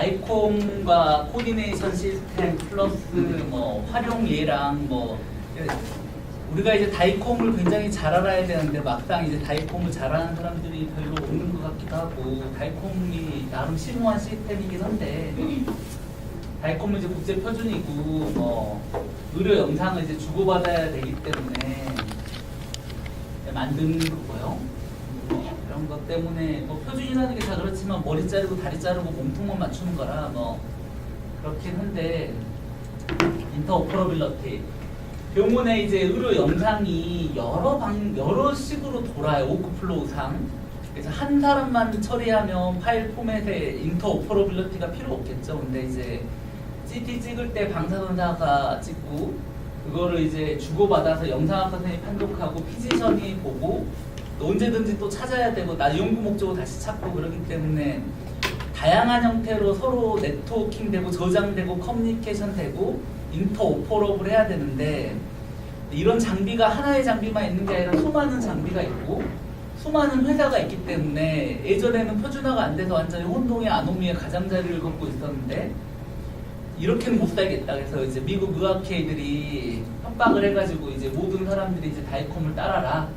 다이콤과 코디네이션 시스템 플러스 뭐 활용 예랑 뭐 우리가 이제 다이콤을 굉장히 잘 알아야 되는데 막상 이제 다이콤을 잘하는 사람들이 별로 없는 것 같기도 하고 다이콤이 나름 심오한 시스템이긴 한데 다이콤은 이제 국제 표준이고 뭐 의료 영상을 이제 주고받아야 되기 때문에 만드는 거고요. 이런 것 때문에 뭐 표준이라는 게 다 그렇지만 머리 자르고 다리 자르고 몸통만 맞추는 거라 뭐 그렇긴 한데 인터오퍼러빌러티 병원에 이제 의료 영상이 여러 식으로 돌아요. 워크플로우상. 그래서 한 사람만 처리하면 파일 포맷에 인터오퍼러빌러티가 필요 없겠죠. 근데 이제 CT 찍을 때 방사선사가 찍고 그거를 이제 주고받아서 영상학과 선생님이 판독하고 피지션이 보고 또 언제든지 또 찾아야 되고 나 연구 목적으로 다시 찾고 그러기 때문에 다양한 형태로 서로 네트워킹되고 저장되고 커뮤니케이션 되고 인터오퍼러블 해야 되는데 이런 장비가 하나의 장비만 있는 게 아니라 수많은 장비가 있고 수많은 회사가 있기 때문에 예전에는 표준화가 안 돼서 완전히 혼동의 아노미의 가장자리를 걷고 있었는데 이렇게는 못 살겠다. 그래서 이제 미국 의학회들이 협박을 해가지고 이제 모든 사람들이 이제 다이콤을 따라라.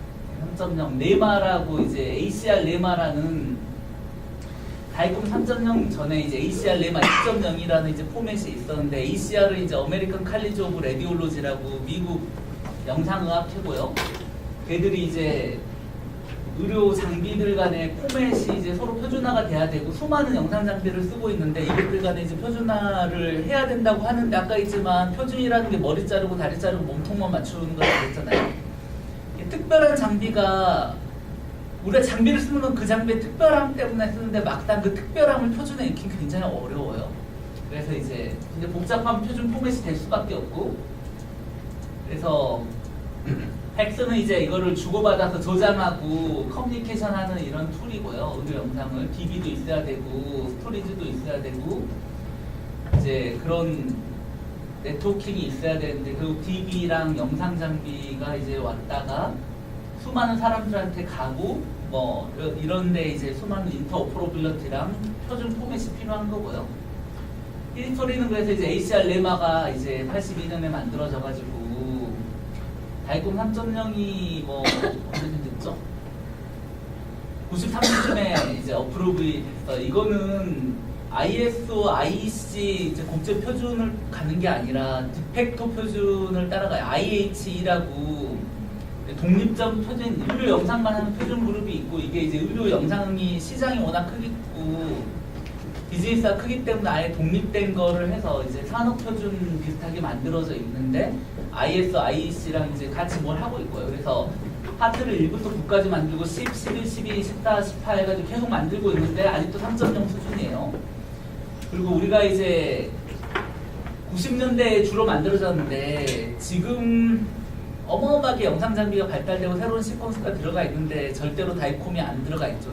3.0 레마라고 이제 ACR 레마라는 다이콤 3.0 전에 이제 ACR 레마 2.0이라는 이제 포맷이 있었는데 ACR은 이제 아메리칸 칼리지 오브 레디올로지라고 미국 영상의학회고요. 걔들이 이제 의료 장비들 간의 포맷이 이제 서로 표준화가 돼야 되고 수많은 영상 장비를 쓰고 있는데 이것들 간에 이제 표준화를 해야 된다고 하는데 아까 있지만 표준이라는 게 머리 자르고 다리 자르고 몸통만 맞추는 거라고 했잖아요. 특별한 장비가 우리가 장비를 쓰는 건 그 장비의 특별함 때문에 쓰는데 막상 그 특별함을 표준에 익히기 굉장히 어려워요. 그래서 이제 복잡한 표준 포맷이 될 수밖에 없고 그래서 팩스는 이제 이거를 주고받아서 저장하고 커뮤니케이션하는 이런 툴이고요. 의료 영상을 DB도 있어야 되고 스토리지도 있어야 되고 이제 그런 네트워킹이 있어야 되는데 그 DB랑 영상 장비가 이제 왔다가 수많은 사람들한테 가고 뭐 이런데 이제 수많은 인터오퍼러빌러티랑 표준 포맷이 필요한 거고요. 이 스토리는 그래서 이제 ACR 레마가 이제 82년에 만들어져가지고 다이콤 3.0이 뭐 언제쯤 됐죠? 93년쯤에 이제 어프로브이 됐어. 이거는 ISO, IEC 이제 국제 표준을 가는 게 아니라 디펙토 표준을 따라가요. IHE라고 독립적 표준, 의료 영상만 하는 표준 그룹이 있고 이게 이제 의료 영상이 시장이 워낙 크고 비즈니스가 크기 때문에 아예 독립된 거를 해서 이제 산업 표준 비슷하게 만들어져 있는데 ISO, IEC랑 이제 같이 뭘 하고 있고요. 그래서 파트를 1부터 9까지 만들고 10, 11, 12, 14, 18 해가지고 계속 만들고 있는데 아직도 3.0 수준이에요. 그리고 우리가 이제 90년대에 주로 만들어졌는데 지금 어마어마하게 영상 장비가 발달되고 새로운 시퀀스가 들어가 있는데 절대로 다이콤이 안 들어가 있죠.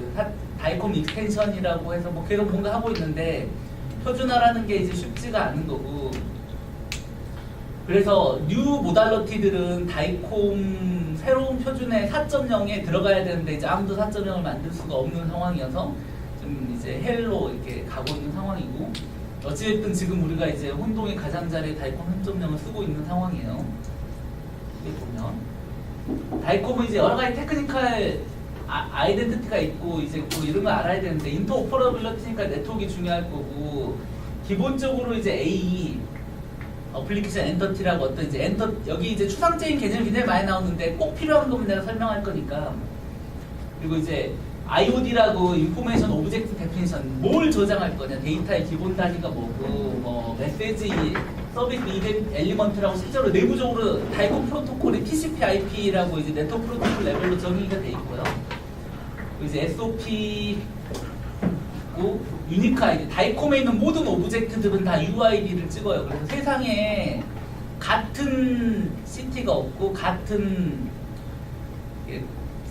다이콤 익스텐션이라고 해서 뭐 계속 뭔가 하고 있는데 표준화라는 게 이제 쉽지가 않은 거고 그래서 뉴 모달러티들은 다이콤 새로운 표준의 4.0에 들어가야 되는데 이제 아무도 4.0을 만들 수가 없는 상황이어서 좀 이제 헬로 이렇게 가고 있는 상황이고 어찌됐든 지금 우리가 이제 혼동의 가장자리에 다이콤 3.0을 쓰고 있는 상황이에요. 이게 보면 다이콤은 이제 여러 가지 테크니컬 아이덴티티가 있고 이제 뭐 이런 걸 알아야 되는데 인터오퍼러빌러티니까 네트워크가 중요할 거고 기본적으로 이제 AE 어플리케이션 엔터티라고 어떤 이제 여기 이제 추상적인 개념이 굉장히 많이 나오는데 꼭 필요한 거면 내가 설명할 거니까 그리고 이제 IOD라고 인포메이션 오브젝트 데피니션 뭘 저장할 거냐 데이터의 기본 단위가 뭐고 뭐 메시지 서비스 이벤트 엘리먼트라고 실제로 내부적으로 다이콤 프로토콜이 TCP/IP라고 이제 네트워크 프로토콜 레벨로 정의가 돼 있고요. 이제 SOP고 유니크 아이디 다이콤에 있는 모든 오브젝트들은 다 UID를 찍어요. 그래서 세상에 같은 CT가 없고 같은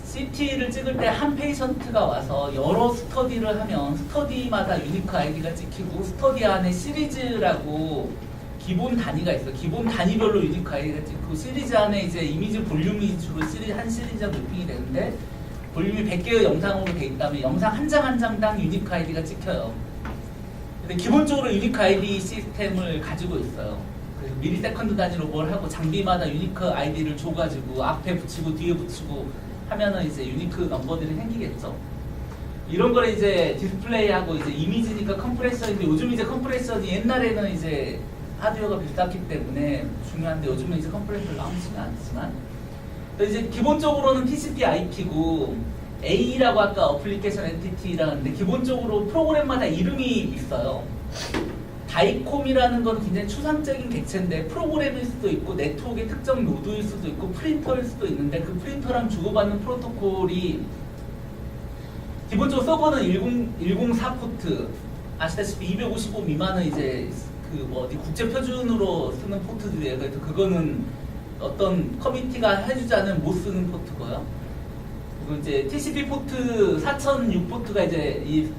CT를 찍을 때 한 페이션트가 와서 여러 스터디를 하면 스터디마다 유니크 아이디가 찍히고 스터디 안에 시리즈라고 기본 단위가 있어. 기본 단위별로 유니크 아이디가 찍고 시리즈 안에 이제 이미지 볼륨이 주로 한 시리즈가 매핑이 되는데 볼륨이 100개의 영상으로 돼 있다면 영상 한 장 한 장당 유니크 아이디가 찍혀요. 근데 기본적으로 유니크 아이디 시스템을 가지고 있어요. 그래서 미리세컨드 단위로 뭘 하고 장비마다 유니크 아이디를 줘가지고 앞에 붙이고 뒤에 붙이고 하면은 이제 유니크 넘버들이 생기겠죠. 이런 걸 이제 디스플레이하고 이제 이미지니까 컴프레셔인데 요즘 이제 컴프레셔이 옛날에는 이제 하드웨어가 비쌌기 때문에 중요한데 요즘은 이제 컴프레셔를 나오지는 않지만 이제 기본적으로는 TCP IP고 A라고 아까 어플리케이션 엔티티라고 하는데 기본적으로 프로그램마다 이름이 있어요. 다이콤이라는 건 굉장히 추상적인 객체인데 프로그램일 수도 있고 네트워크의 특정 노드일 수도 있고 프린터일 수도 있는데 그 프린터랑 주고받는 프로토콜이 기본적으로 서버는 104 포트 아시다시피 255 미만은 이제 그 뭐 어디 국제 표준으로 쓰는 포트들이에요. 그래서 그거는 어떤 커뮤니티가 해주지 않으면 못 쓰는 포트고요. 그리고 이제 TCP 포트 4006 포트가 이제 이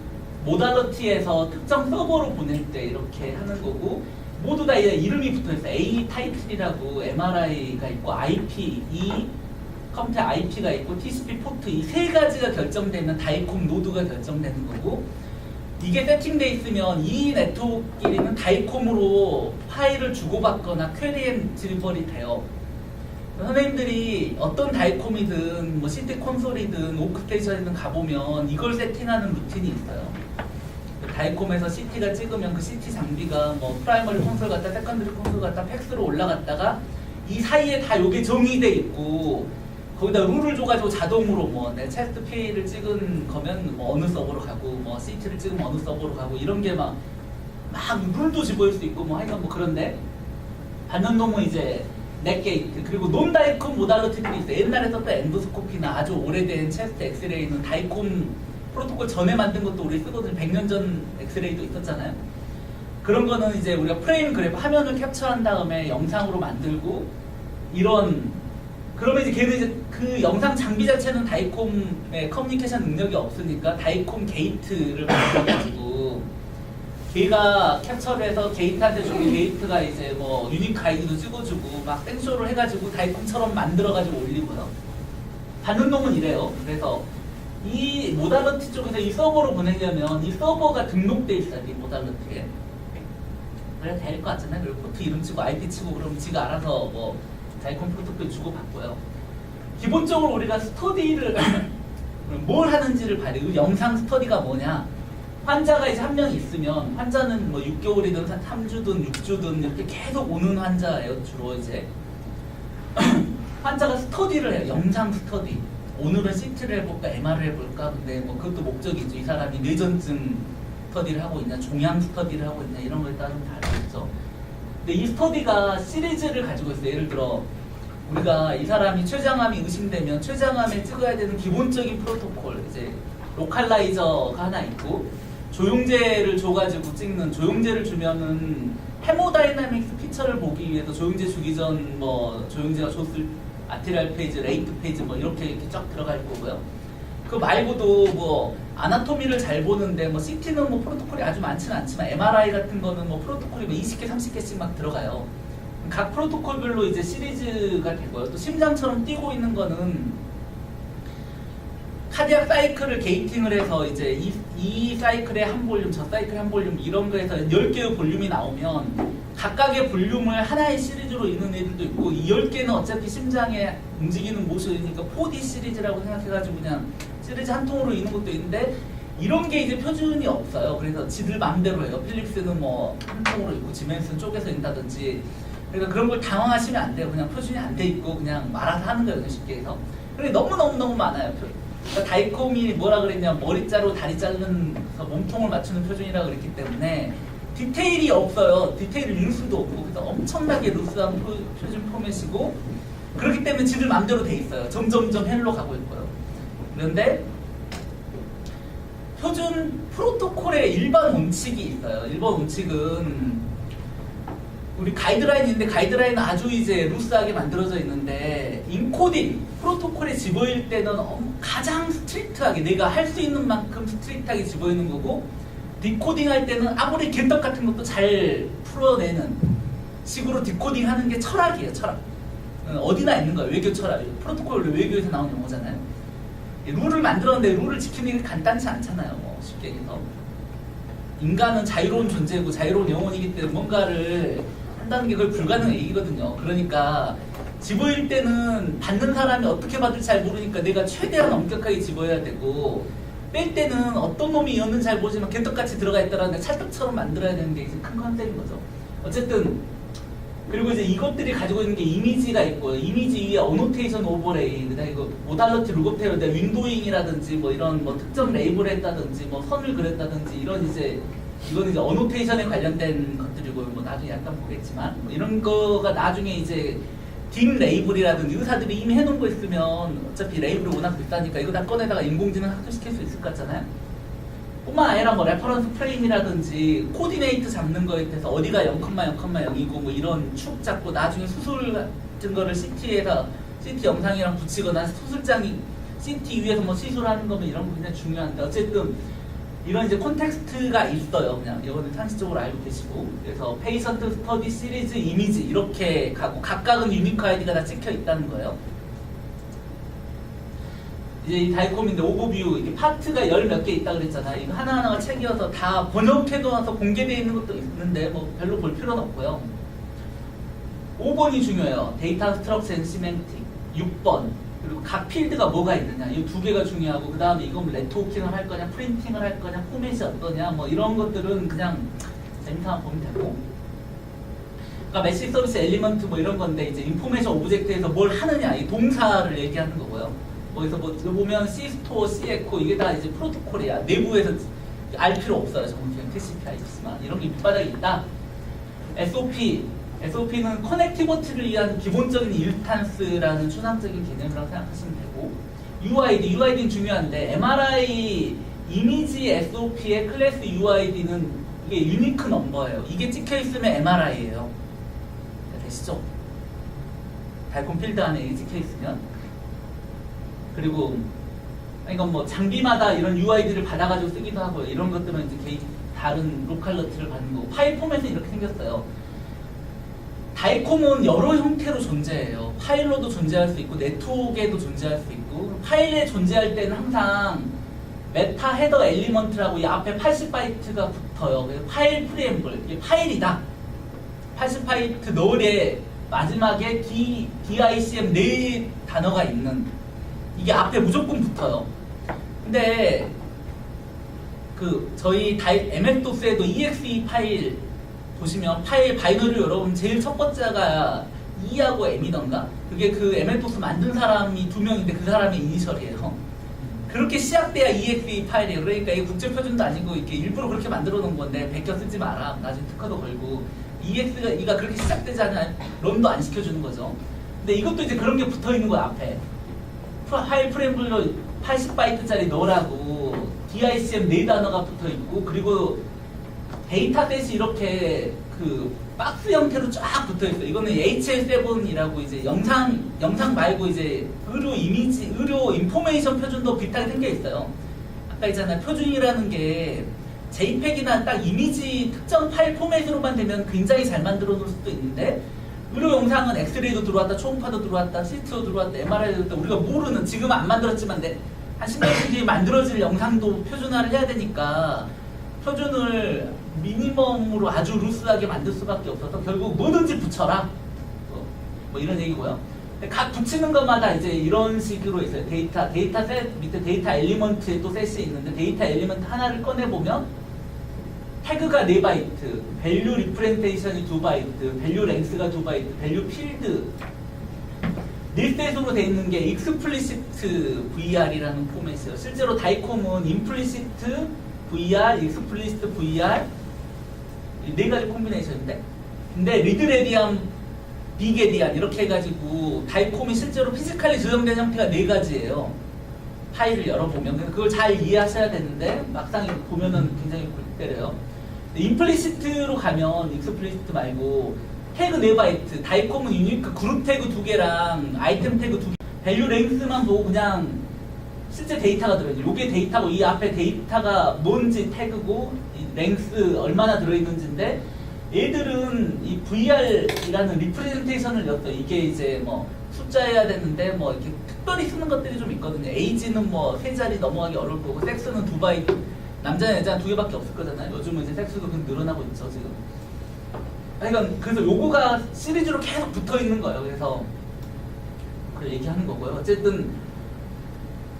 모달러티에서 특정 서버로 보낼 때 이렇게 하는 거고 모두 다 이제 이름이 붙어 있어요. A 타이틀이라고 MRI가 있고 IP, 컴퓨터 IP가 있고 TCP 포트 이 세 가지가 결정되면 다이콤 노드가 결정되는 거고 이게 세팅돼 있으면 이 네트워크끼리는 다이콤으로 파일을 주고받거나 퀘리 앤 드리버리 돼요. 선생님들이 어떤 다이콤이든 뭐 CT 콘솔이든 워크스테이션이든 가보면 이걸 세팅하는 루틴이 있어요. 다이콤에서 CT가 찍으면 그 CT 장비가 뭐 프라이머리 콘솔 갔다 세컨드리 콘솔 갔다 팩스로 올라갔다가 이 사이에 다 요게 정의돼 있고 거기다 룰을 줘가지고 자동으로 뭐 내 체스트 PA를 찍은 거면 뭐 어느 서버로 가고 뭐 CT를 찍으면 어느 서버로 가고 이런 게 막 룰도 집어일 수 있고 뭐 하여간 뭐 그런데 받는 놈은 이제 넷게이트 그리고 논다이콤 모달러티들이 있어요. 옛날에 썼던 엔도스코피나 아주 오래된 체스트 엑스레이는 다이콤 프로토콜 전에 만든 것도 우리 쓰거든요. 100년 전 엑스레이도 있었잖아요. 그런 거는 이제 우리가 프레임 그래프 화면을 캡처한 다음에 영상으로 만들고 이런 그러면 이제 걔는 이제 그 영상 장비 자체는 다이콤의 커뮤니케이션 능력이 없으니까 다이콤 게이트를 만들어가지고 걔가 캡처를 해서 게이트한테 주고 게이트가 이제 뭐 유니크 아이디도 찍어주고 막 땡쇼를 해가지고 다이콤처럼 만들어가지고 올리고요. 받는 놈은 이래요. 그래서 이 모달러티 쪽에서 이 서버로 보내려면 이 서버가 등록돼 있어요. 이 모달러티에. 그래야 될 것 같잖아요. 그리고 포트 이름 치고 IP 치고 그러면 지가 알아서 뭐 다이콤 프로토콜 주고받고요. 기본적으로 우리가 스터디를 뭘 하는지를 봐야 돼요. 영상 스터디가 뭐냐. 환자가 이제 한 명 있으면 환자는 뭐 6개월이든 3주든 6주든 이렇게 계속 오는 환자예요. 주로 이제 환자가 스터디를 해요. 영상 스터디. 오늘은 CT를 해볼까 MR을 해볼까. 근데 뭐 그것도 목적이죠. 이 사람이 뇌전증 스터디를 하고 있냐 종양 스터디를 하고 있냐 이런 거에 따른 다르겠죠. 근데 이 스터디가 시리즈를 가지고 있어요. 예를 들어 우리가 이 사람이 췌장암이 의심되면 췌장암에 찍어야 되는 기본적인 프로토콜 이제 로컬라이저가 하나 있고 조용제를 줘가지고 찍는 조용제를 주면은 헤모다이나믹스 피처를 보기 위해서 조용제 주기 전 뭐 조용제가 줬을 아티리얼 페이지, 레이트 페이지 뭐 이렇게 쫙 들어갈 거고요. 그 말고도 뭐 아나토미를 잘 보는데 뭐 CT는 뭐 프로토콜이 아주 많지는 않지만 MRI 같은 거는 뭐 프로토콜이 뭐 20개, 30개씩 막 들어가요. 각 프로토콜별로 이제 시리즈가 되고요. 또 심장처럼 뛰고 있는 거는 카디악 사이클을 게이팅을 해서 이제 이 사이클에 한 볼륨, 저 사이클에 한 볼륨 이런 거에서 10개의 볼륨이 나오면 각각의 볼륨을 하나의 시리즈로 읽는 애들도 있고 이 10개는 어차피 심장에 움직이는 모션이니까 4D 시리즈라고 생각해가지고 그냥 시리즈 한 통으로 읽는 것도 있는데 이런 게 이제 표준이 없어요. 그래서 지들 마음대로 해요. 필립스는 뭐 한 통으로 읽고 지멘스는 쪼개서 읽다든지 그러니까 그런 걸 당황하시면 안 돼요. 그냥 표준이 안 돼 있고 그냥 말아서 하는 거예요. 쉽게 해서. 근데 너무너무 많아요. 그러니까 다이콤이 뭐라 그랬냐 머리 자르고 다리 자르는 몸통을 맞추는 표준이라고 그랬기 때문에 디테일이 없어요. 디테일을 읽을 수도 없고 그래서 엄청나게 루스한 표준 포맷이고 그렇기 때문에 지들 맘대로 돼 있어요. 점점점 헬로 가고 있고요. 그런데 표준 프로토콜의 일반 원칙이 있어요. 일반 원칙은 우리 가이드라인인데 가이드라인은 아주 이제 루스하게 만들어져 있는데 인코딩 프로토콜에 집어일 때는 가장 스트릭트하게 내가 할 수 있는 만큼 스트릭트하게 집어있는 거고 디코딩 할 때는 아무리 개떡 같은 것도 잘 풀어내는 식으로 디코딩 하는 게 철학이에요. 철학. 어디나 있는 거예요. 외교 철학. 프로토콜 외교에서 나온 용어잖아요. 룰을 만들었는데 룰을 지키는 게 간단치 않잖아요. 뭐 쉽게 얘기해서 인간은 자유로운 존재고 자유로운 영혼이기 때문에 뭔가를 한다는 게 거의 불가능한 얘기거든요. 그러니까 집어일 때는 받는 사람이 어떻게 받을지 잘 모르니까 내가 최대한 엄격하게 집어야 되고, 뺄 때는 어떤 놈이 이었는지 잘 모르지만 개떡같이 들어가 있다라는 찰떡처럼 만들어야 되는 게 이제 큰 컨셉인 거죠. 어쨌든 그리고 이제 이것들이 가지고 있는 게 이미지가 있고요. 이미지 위에 어노테이션 오버레이, 그다음에 이거 모달러티 룩업 테러, 윈도잉이라든지 뭐 이런 뭐 특정 레이블을 했다든지 뭐 선을 그렸다든지 이런 이제 이건 이제 어노테이션에 관련된 것들이고 뭐 나중에 약간 보겠지만 뭐 이런 거가 나중에 이제 딥 레이블이라든지 의사들이 이미 해놓은 거 있으면 어차피 레이블이 워낙 비싸니까 이거 다 꺼내다가 인공지능 학습시킬 수 있을 것 같잖아요. 뿐만 아니라 뭐 레퍼런스 프레임이라든지 코디네이트 잡는 거에 대해서 어디가 0,0,0이고 뭐 이런 축 잡고 나중에 수술 같은 거를 CT에서 CT 영상이랑 붙이거나 수술장이 CT 위에서 뭐 시술하는 거면 이런 거 굉장히 중요한데, 어쨌든 이런 이제 콘텍스트가 있어요. 그냥 이거는 상식적으로 알고 계시고, 그래서 페이션트 스터디 시리즈 이미지 이렇게 가고 각각은 유니크 아이디가 다 찍혀 있다는 거예요. 이제 이 다이콤인데 오버뷰 이게 파트가 열 몇 개 있다 그랬잖아요. 이거 하나하나가 책이어서 다 번역해둬서 공개되어 있는 것도 있는데 뭐 별로 볼 필요는 없고요. 5번이 중요해요. 데이터 스트럭처 앤 시멘틱. 6번 그리고 각 필드가 뭐가 있느냐, 이 두 개가 중요하고, 그 다음에 이건 네트워킹을 할 거냐 프린팅을 할 거냐 포맷이 어떠냐 뭐 이런 것들은 그냥 재미삼아 보면 되고, 그러니까 메시지 서비스 엘리먼트 뭐 이런 건데 이제 인포메이션 오브젝트에서 뭘 하느냐 이 동사를 얘기하는 거고요. 거기서 뭐 보면 C스토어, C에코 이게 다 이제 프로토콜이야. 내부에서 알 필요 없어요. 정확히 TCP, IP지만 이런 게 밑바닥에 있다. SOP는 커넥티비티를 위한 기본적인 일탄스라는 추상적인 개념이라고 생각하시면 되고, UID는 중요한데 MRI 이미지 SOP의 클래스 UID는 이게 유니크 넘버예요. 이게 찍혀 있으면 MRI예요. 되시죠? 달콤 필드 안에 이게 찍혀 있으면. 그리고 이건 뭐 장비마다 이런 UID를 받아가지고 쓰기도 하고요. 이런 것들은 이제 다른 로컬러티를 받는 거고, 파일 포맷은 이렇게 생겼어요. 다이콤은 여러 형태로 존재해요. 파일로도 존재할 수 있고 네트워크에도 존재할 수 있고, 파일에 존재할 때는 항상 메타 헤더 엘리먼트라고 이 앞에 80바이트가 붙어요. 그래서 파일 프리앰블, 이게 파일이다. 80바이트 널에 마지막에 DICM 네 단어가 있는, 이게 앞에 무조건 붙어요. 근데 저희 MS-DOS에도 EXE 파일 보시면 파일 바이너리 여러분 제일 첫 번째가 E하고 M이던가, 그게 그 MS-DOS 만든 사람이 2명인데 그 사람이 이니셜이에요. 그렇게 시작돼야 EXE 파일이에요. 그러니까 이게 국제표준도 아니고 이렇게 일부러 그렇게 만들어 놓은 건데 베껴 쓰지 마라. 나중에 특허도 걸고. EXE가 그렇게 시작되지 않으면 런도 안 시켜주는 거죠. 근데 이것도 이제 그런 게 붙어 있는 거야. 앞에 파일 프레임블로 80바이트짜리 넣으라고 DICM 네 단어가 붙어 있고, 그리고 데이터셋이 이렇게 박스 형태로 쫙 붙어 있어요. 이거는 HL7이라고 이제 영상 말고 이제 의료 인포메이션 표준도 비슷하게 생겨 있어요. 아까 있잖아요. 표준이라는 게 JPEG이나 딱 이미지 특정 파일 포맷으로만 되면 굉장히 잘 만들어 놓을 수도 있는데, 의료 영상은 엑스레이도 들어왔다, 초음파도 들어왔다, CT도 들어왔다, MRI도 들어왔다, 우리가 모르는, 지금은 안 만들었지만 한 10년 뒤에 만들어질 영상도 표준화를 해야 되니까 표준을 미니멈으로 아주 루스하게 만들 수밖에 없어서 결국 뭐든지 붙여라, 뭐 이런 얘기고요. 각 붙이는 것마다 이제 이런 식으로 있어요. 데이터셋 밑에 데이터 엘리먼트에 또 셋이 있는데, 데이터 엘리먼트 하나를 꺼내보면 태그가 4바이트, 밸류 리프레젠테이션이 2바이트, 밸류 랭스가 2바이트, 밸류 필드 4셋으로 되어 있는 게 익스플리시트 VR이라는 포맷이에요. 실제로 다이콤은 임플리시트 VR, 익스플리시트 VR 이 4가지 콤비네이션인데, 근데 리드레디안, 빅에디안 이렇게 해가지고 다이콤이 실제로 피지컬리 조정된 형태가 4가지예요. 파일을 열어보면. 그래서 그걸 잘 이해하셔야 되는데 막상 보면은 굉장히 골 때려요. 임플리시트로 가면 익스플리시트 말고 태그 4바이트, 다이콤은 유니크 그룹 태그 2개랑 아이템 태그 2개, 밸류 랭스만 보고 그냥 실제 데이터가 들어있죠. 요게 데이터고 이 앞에 데이터가 뭔지 태그고 이 랭스 얼마나 들어있는지인데, 얘들은 이 VR이라는 리프레젠테이션을 였어요. 이게 이제 뭐 숫자여야 되는데 뭐 이렇게 특별히 쓰는 것들이 좀 있거든요. 에이지는 뭐 3자리 넘어가기 어려울 거고, 섹스는 2바이트, 남자 여자 두 개밖에 없을 거잖아요. 요즘은 이제 섹스도 계속 늘어나고 있죠 지금. 그러니까 그래서 요거가 시리즈로 계속 붙어 있는 거예요. 그래서 그걸 얘기하는 거고요. 어쨌든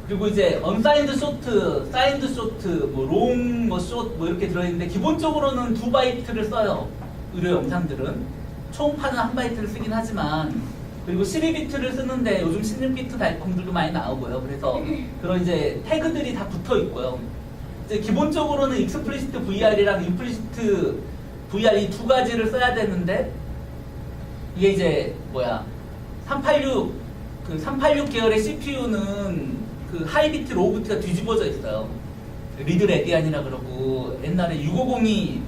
그리고 이제 언사인드 쇼트, 사인드 쇼트, 뭐 롱, 뭐 숏, 뭐 이렇게 들어있는데 기본적으로는 2바이트를 써요. 의료 영상들은 초음파는 1바이트를 쓰긴 하지만 그리고 12비트를 쓰는데 요즘 16비트 달콤들도 많이 나오고요. 그래서 그런 이제 태그들이 다 붙어 있고요. 이제 기본적으로는 익스플리시트 VR이랑 임플리시트 VR 이 두 가지를 써야 되는데 이게 이제 뭐야 386 그 386 계열의 CPU는 그 하이비트 로우비트가 뒤집어져 있어요. 리드 레디안이라 그러고 옛날에 6502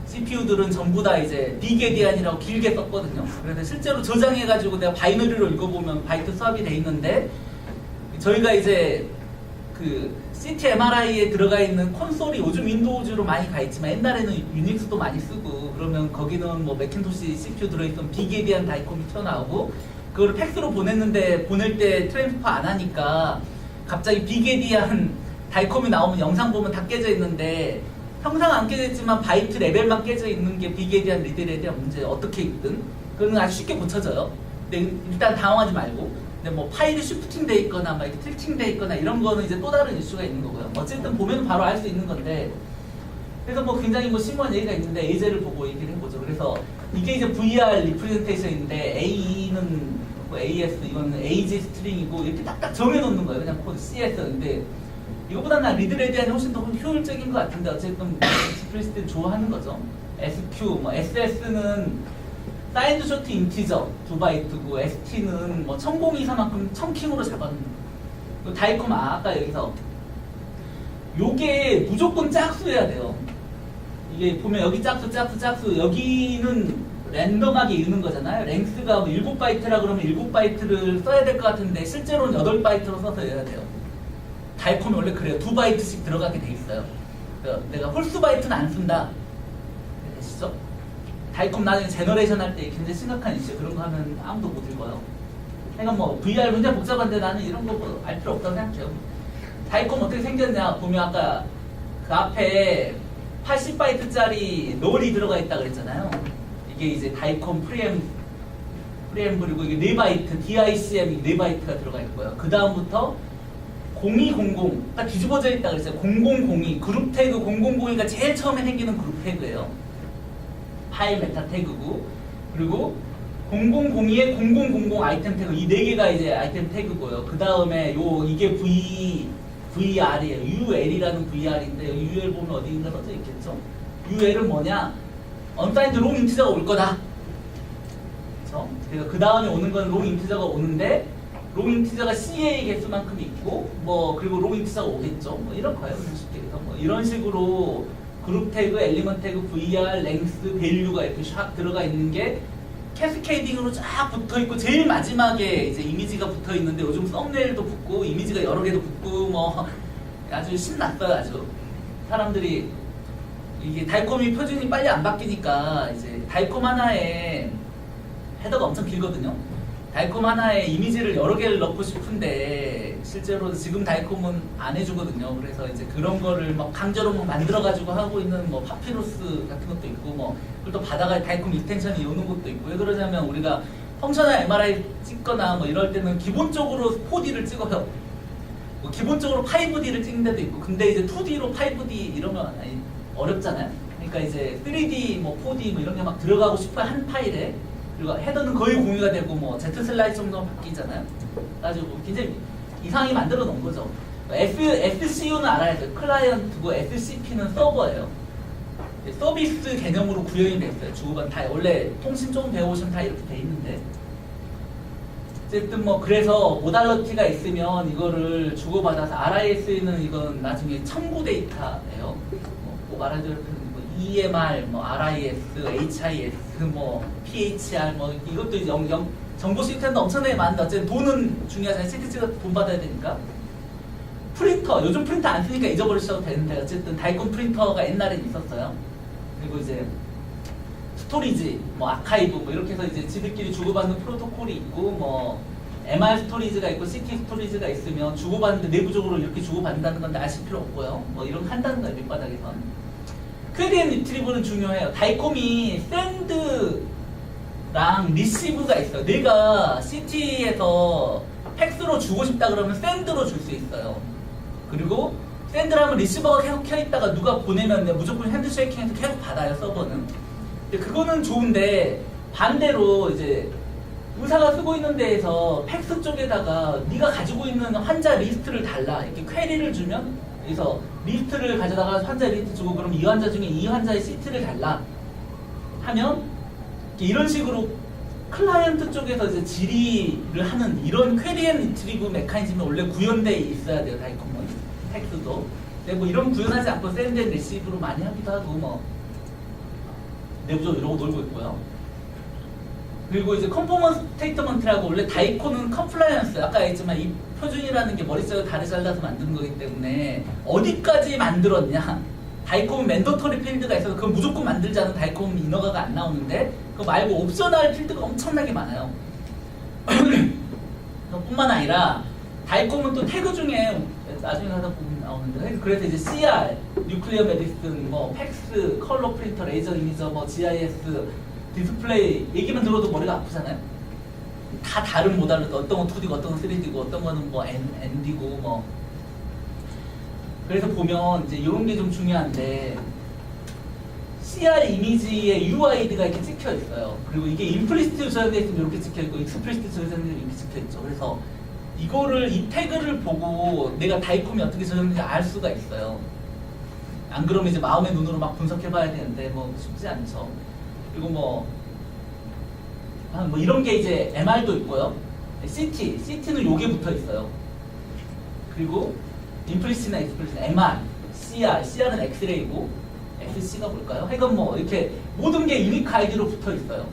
CPU들은 전부 다 이제 빅 에디안이라고 길게 썼거든요. 그래서 실제로 저장해가지고 내가 바이너리로 읽어보면 바이트 수합이 돼 있는데 저희가 이제 그 CT MRI에 들어가 있는 콘솔이 요즘 윈도우즈로 많이 가 있지만 옛날에는 유닉스도 많이 쓰고 그러면 거기는 뭐 맥킨토시 CPU 들어있던 빅 에디안 다이콤이 튀어나오고 그걸 팩스로 보냈는데 보낼 때 트랜스퍼 안 하니까 갑자기 빅 에디안 다이콤이 나오면 영상 보면 다 깨져 있는데 형상 안 깨져 있지만 바이트 레벨만 깨져 있는 게 빅 에디안 리드에 대한 문제 어떻게 있든 그건 아주 쉽게 고쳐져요. 근데 일단 당황하지 말고 근데 뭐 파일이 쉬프팅 돼 있거나 막 이렇게 틸팅 돼 있거나 이런 거는 이제 또 다른 이슈가 있는 거고요. 어쨌든 보면 바로 알 수 있는 건데 그래서 뭐 굉장히 뭐 심오한 얘기가 있는데 예제를 보고 얘기를 해보죠. 그래서 이게 이제 VR 리프레젠테이션인데 A는 뭐 AS 이거는 AG 스트링이고 이렇게 딱딱 정해놓는 거예요. 그냥 코드 CS. 근데 이거보다는 난 리드 레디안이 훨씬 더 효율적인 것 같은데 어쨌든 익스플리시트를 좋아하는 거죠. SQ, 뭐 SS는 사이드 쇼트 인티저 2바이트고 ST는 뭐 1024만큼 1000킹으로 잡았는 거. 다이콤 아까 여기서 요게 무조건 짝수여야 돼요. 이게 보면 여기 짝수 여기는 랜덤하게 읽는 거잖아요. 랭스가 뭐 7바이트라 그러면 7바이트를 써야 될 것 같은데 실제로는 8바이트로 써서 해야 돼요. 다이콤이 원래 그래요. 2바이트씩 들어가게 돼 있어요. 내가 홀수 바이트는 안 쓴다. 되시죠? 다이콤 나중에 제너레이션 할 때 굉장히 심각한 이슈 그런 거 하면 아무도 못 읽어요. 그러니까 뭐 VR 굉장히 복잡한데 나는 이런 거 뭐 알 필요 없다고 생각해요. 다이콤 어떻게 생겼냐 보면 아까 그 앞에 80바이트짜리 롤이 들어가 있다 그랬잖아요. 이게 이제 다이콤 프리앰블이고 이게 4바이트 DICM 4바이트가 들어가 있고요. 그 다음부터 0200 딱 뒤집어져 있다 그랬어요. 0002 그룹 태그 0002가 제일 처음에 생기는 그룹 태그예요. 파일 메타 태그고 그리고 0002에 0000 아이템 태그 이 4개가 이제 아이템 태그고요. 그 다음에 이게 VR이에요. UL이라는 VR인데 UL 보면 어디인가 써져 있겠죠. UL은 뭐냐? 언사인드 롱 인티저가 올 거다. 그렇죠? 그래서 그 다음에 오는 건 롱 인티저가 오는데 롱 인티저가 CA 개수만큼 있고 뭐 그리고 롱 인티저가 오겠죠. 뭐 이런 거예요. 쉽게 해서 뭐 이런 식으로 그룹 태그, 엘리먼트 태그, VR, 랭스, 밸류가 이렇게 샥 들어가 있는 게 캐스케이딩으로 쫙 붙어 있고 제일 마지막에 이제 이미지가 붙어 있는데 요즘 썸네일도 붙고 이미지가 여러 개도 붙고 뭐 아주 신났어요. 아주 사람들이 이게 다이콤이 표준이 빨리 안 바뀌니까 이제 다이콤 하나에 헤더가 엄청 길거든요. 다이콤 하나에 이미지를 여러 개를 넣고 싶은데 실제로 지금 다이콤은 안 해주거든요. 그래서 이제 그런 거를 막 강제로 막 만들어가지고 하고 있는 뭐 파피루스 같은 것도 있고 뭐 그걸 또 받아가 다이콤 익스텐션이 오는 것도 있고 왜 그러냐면 우리가 펑셔널 MRI 찍거나 뭐 이럴 때는 기본적으로 4D를 찍어요. 뭐 기본적으로 5D를 찍는 데도 있고 근데 이제 2D로 5D 이러면 어렵잖아요. 그러니까 이제 3D 뭐 4D 뭐 이런 게 막 들어가고 싶어요. 한 파일에. 그리고 헤더는 거의 공유가 되고 뭐 Z 슬라이드 정도만 바뀌잖아요. 가지고 굉장히 이상하게 만들어 놓은 거죠. SCU는 알아야 돼요. 클라이언트고 SCP는 서버예요. 서비스 개념으로 구현이 돼 있어요. 주고받은 다 원래 통신 좀 배워오시면 다 이렇게 돼 있는데 어쨌든 뭐 그래서 모달러티가 있으면 이거를 주고받아서 RIS는 이건 나중에 첨부 데이터예요. 뭐 말하자면 EMR, 뭐 RIS, HIS, 뭐 PHR, 뭐 이것도 이제 정보 시스템도 엄청나게 많은데 어쨌든 돈은 중요하잖아요. CTC가 돈 받아야 되니까. 프린터, 요즘 프린터 안 쓰니까 잊어버리셔도 되는데 어쨌든 다이콤 프린터가 옛날엔 있었어요. 그리고 이제 스토리지, 뭐 아카이브, 뭐 이렇게 해서 이제 지들끼리 주고받는 프로토콜이 있고 뭐 MR 스토리지가 있고 CT 스토리지가 있으면 주고받는데 내부적으로 이렇게 주고받는다는 건데 아실 필요 없고요. 뭐 이런 거 한다는 거예요, 밑바닥에선. 퀘리앤 리트리브는 중요해요. 다이콤이 샌드랑 리시브가 있어요. 내가 CT에서 팩스로 주고 싶다 그러면 샌드로 줄 수 있어요. 그리고 샌드라면 리시버가 계속 켜있다가 누가 보내면 무조건 핸드쉐이킹해서 계속 받아요, 서버는. 근데 그거는 좋은데 반대로 이제 의사가 쓰고 있는 데에서 팩스 쪽에다가 네가 가지고 있는 환자 리스트를 달라 이렇게 퀘리를 주면, 그래서 리스트를 가져다가 환자 리스트 주고 그럼 이 환자 중에 이 환자의 CT를 달라 하면 이런 식으로 클라이언트 쪽에서 이제 질의를 하는 이런 퀘리 앤 리트리브 메커니즘이 원래 구현되어 있어야 돼요, 다이콤은. 팩스도. 근데 뭐 이런 구현하지 않고 샌드 앤 리시브로 많이 하기도 하고 뭐 내부적으로 이러고 놀고 있고요. 그리고 이제 컨포먼스 스테이트먼트라고, 원래 다이콘은 컴플라이언스, 아까 했지만 이 표준이라는 게 머릿속에 다리 잘라서 만든 거기 때문에 어디까지 만들었냐, 다이콤은 맨더터리 필드가 있어서 그건 무조건 만들지 않은 다이콤 인허가가 안 나오는데, 그거 말고 옵셔널 필드가 엄청나게 많아요. 뿐만 아니라 다이콤은 또 태그 중에 나중에 하다 보면 나오는데, 그래서 이제 CR, 뉴클리어 메디슨, 뭐 팩스, 컬러 프린터, 레이저 이미저, 뭐 GIS, 디스플레이 얘기만 들어도 머리가 아프잖아요. 다 다른 모델로, 어떤 건 2D고 어떤 건 3D고 어떤 거는 뭐 ND고 뭐. 그래서 보면 이제 이런 게 좀 중요한데, CR 이미지에 UID가 이렇게 찍혀 있어요. 그리고 이게 임플리시트 저장되어 있으면 이렇게 찍혀 있고 익스플리시트 저장되어 있으면 이렇게 찍혀 있죠. 그래서 이거를, 이 태그를 보고 내가 다이콤이 어떻게 저장되는지 알 수가 있어요. 안 그러면 이제 마음의 눈으로 막 분석해 봐야 되는데 뭐 쉽지 않죠. 그리고 뭐 이런 게 이제 MR도 있고요. CT는 요게 붙어 있어요. 그리고 임플리시트나 익스플리시트, MR, CR은 엑스레이고 SC가 뭘까요? 하여간 뭐 이렇게 모든 게 유니크 아이디로 붙어 있어요.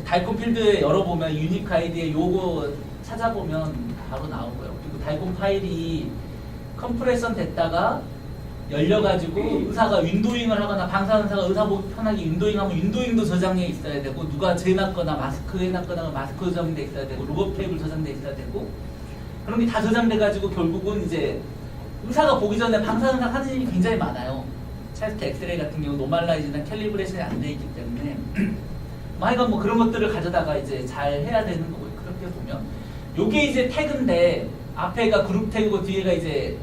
다이콤 필드에 열어보면 유니크 아이디에 요거 찾아보면 바로 나오고요. 그리고 다이콤 파일이 컴프레션 됐다가 열려가지고 의사가 윈도잉을 하거나 방사선사가 의사 보기 편하게 윈도잉하면 윈도잉도 저장해 있어야 되고, 누가 재놨거나 마스크 해놨거나 마스크 저장돼 있어야 되고, 로고 테이블 저장돼 있어야 되고, 그런 게 다 저장돼가지고 결국은 이제 의사가 보기 전에 방사선사 사진이 굉장히 많아요. 체스트 엑스레이 같은 경우 노멀라이즈나 캘리브레이션이 안 돼 있기 때문에 뭐 하여간 뭐 그런 것들을 가져다가 이제 잘 해야 되는 거고요. 그렇게 보면 요게 이제 태그인데, 앞에가 그룹 태그고 뒤에가 이제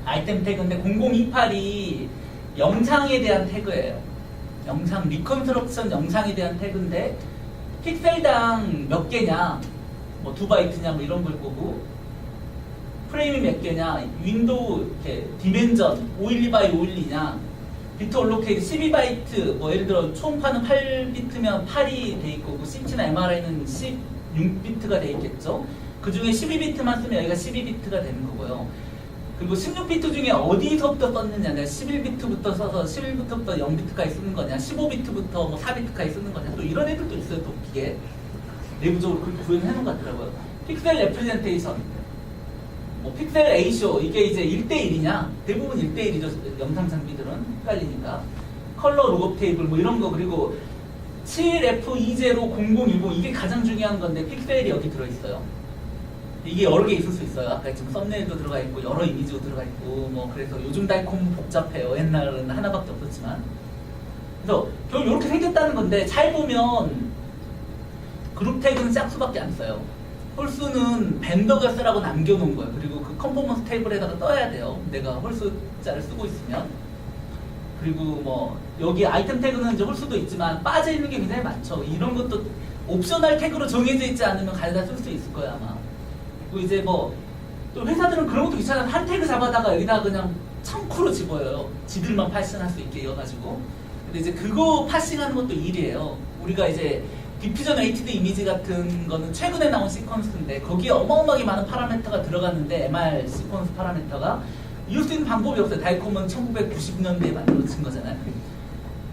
아이템 태그인데, 0028이 영상에 대한 태그예요. 영상, 리컨스트럭션 영상에 대한 태그인데, 픽셀당 몇 개냐, 뭐 2바이트냐 뭐 이런 걸 거고, 프레임이 몇 개냐, 윈도우 이렇게 디멘전 512x512냐, 비트 올로케이트 12바이트, 뭐 예를 들어 초음파는 8비트면 8이 돼 있고, CT나 MRI는 16비트가 돼 있겠죠. 그 중에 12비트만 쓰면 여기가 12비트가 되는 거고요. 그리고 16비트 중에 어디서부터 썼느냐, 내가 11비트부터 써서 11비트부터 0비트까지 쓰는 거냐, 15비트부터 뭐 4비트까지 쓰는 거냐, 또 이런 애들도 있어요. 또 기계 내부적으로 그렇게 구현해 놓은 것 같더라고요. 픽셀 레프레젠테이션, 뭐 픽셀 레이쇼, 이게 이제 1대1이냐, 대부분 1대1이죠. 영상 장비들은 헷갈리니까. 컬러 로고 테이블 뭐 이런 거, 그리고 7F200010, 이게 가장 중요한 건데 픽셀이 여기 들어있어요. 이게 여러 개 있을 수 있어요. 아까 지금 썸네일도 들어가 있고 여러 이미지도 들어가 있고, 뭐 그래서 요즘 다이콤 복잡해요. 옛날은 하나밖에 없었지만. 그래서 결국 이렇게 생겼다는 건데, 잘 보면 그룹 태그는 짝수밖에 안 써요. 홀수는 벤더가 쓰라고 남겨놓은 거예요. 그리고 그 컨포먼스 테이블에다가 떠야 돼요. 내가 홀수자를 쓰고 있으면. 그리고 뭐 여기 아이템 태그는 이제 홀수도 있지만 빠져 있는 게 굉장히 많죠. 이런 것도 옵셔널 태그로 정해져 있지 않으면 가져다 쓸 수 있을 거예요, 아마. 그리고 이제 뭐 또 회사들은 그런 것도 귀찮아서 한 태그 잡아다가 여기다 그냥 창구로 집어요. 지들만 파싱할 수 있게 이어가지고. 근데 이제 그거 파싱하는 것도 일이에요. 우리가 이제 디퓨전 웨이티드 이미지 같은 거는 최근에 나온 시퀀스인데, 거기에 어마어마하게 많은 파라미터가 들어갔는데, MR 시퀀스 파라미터가 이을 수 있는 방법이 없어요. 다이콤은 1990년대에 만들어진 거잖아요.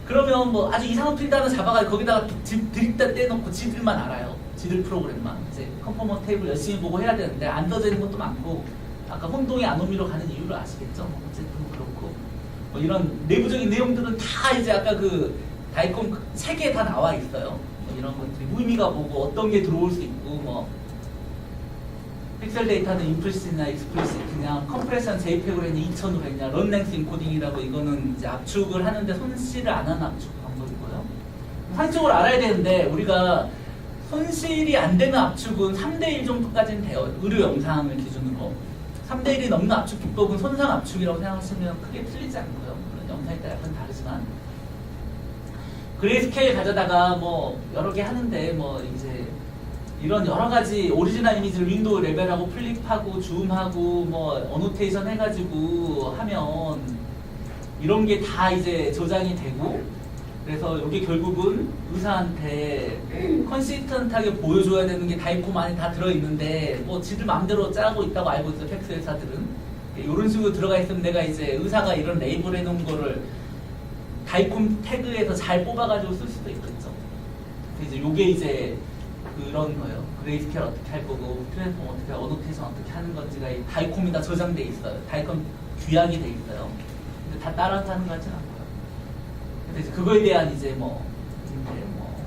그러면 뭐 아주 이상한 필드 하나 잡아가지고 거기다가 드립다 떼놓고 지들만 알아요. 지들 프로그램만. 이제 컨포먼트 테이블 열심히 보고 해야 되는데 안 떠져 있는 것도 많고, 아까 혼동이 아노미로 가는 이유를 아시겠죠? 어쨌든 그렇고, 뭐 이런 내부적인 내용들은 다 이제 아까 그 다이콤 책에 다 나와 있어요. 뭐 이런 것들이 무의미가 뭐고 어떤 게 들어올 수 있고, 뭐 픽셀 데이터는 임플리시트나 익스플리시트냐, 컴프레션 JPEG으로 했냐, 2000으로 했냐, 런랭스 인코딩이라고 이거는 이제 압축을 하는데 손실을 안 하는 압축 방법이고요. 상식적으로 알아야 되는데 우리가 손실이 안 되는 압축은 3대1 정도까지는 돼요. 의료 영상을 기준으로. 3대1이 넘는 압축 기법은 손상 압축이라고 생각하시면 크게 틀리지 않고요. 물론 영상에 따라 약간 다르지만. 그레이스케일 가져다가 뭐 여러 개 하는데 뭐 이제 이런 여러 가지 오리지널 이미지를 윈도우 레벨하고 플립하고 줌하고 뭐 어노테이션 해가지고 하면 이런 게 다 이제 저장이 되고 그래서 이게 결국은 의사한테 컨시스턴트하게 보여줘야 되는 게 다이콤 안에 다 들어있는데 뭐 지들 마음대로 짜고 있다고 알고 있어요. 팩스 회사들은. 이런 식으로 들어가 있으면 내가 이제 의사가 이런 레이블 해놓은 거를 다이콤 태그에서 잘 뽑아가지고 쓸 수도 있겠죠. 이제 요게 이제 그런 거예요. 그레이스케일 어떻게 할 거고, 트랜스폼 어떻게, 어노테이션 어떻게 하는 건지가 이 다이콤이 다 저장돼 있어요. 다이콤 규약이 돼 있어요. 근데 다 따라서 하는 거 같진 않고요. 근데 이제 그거에 대한 이제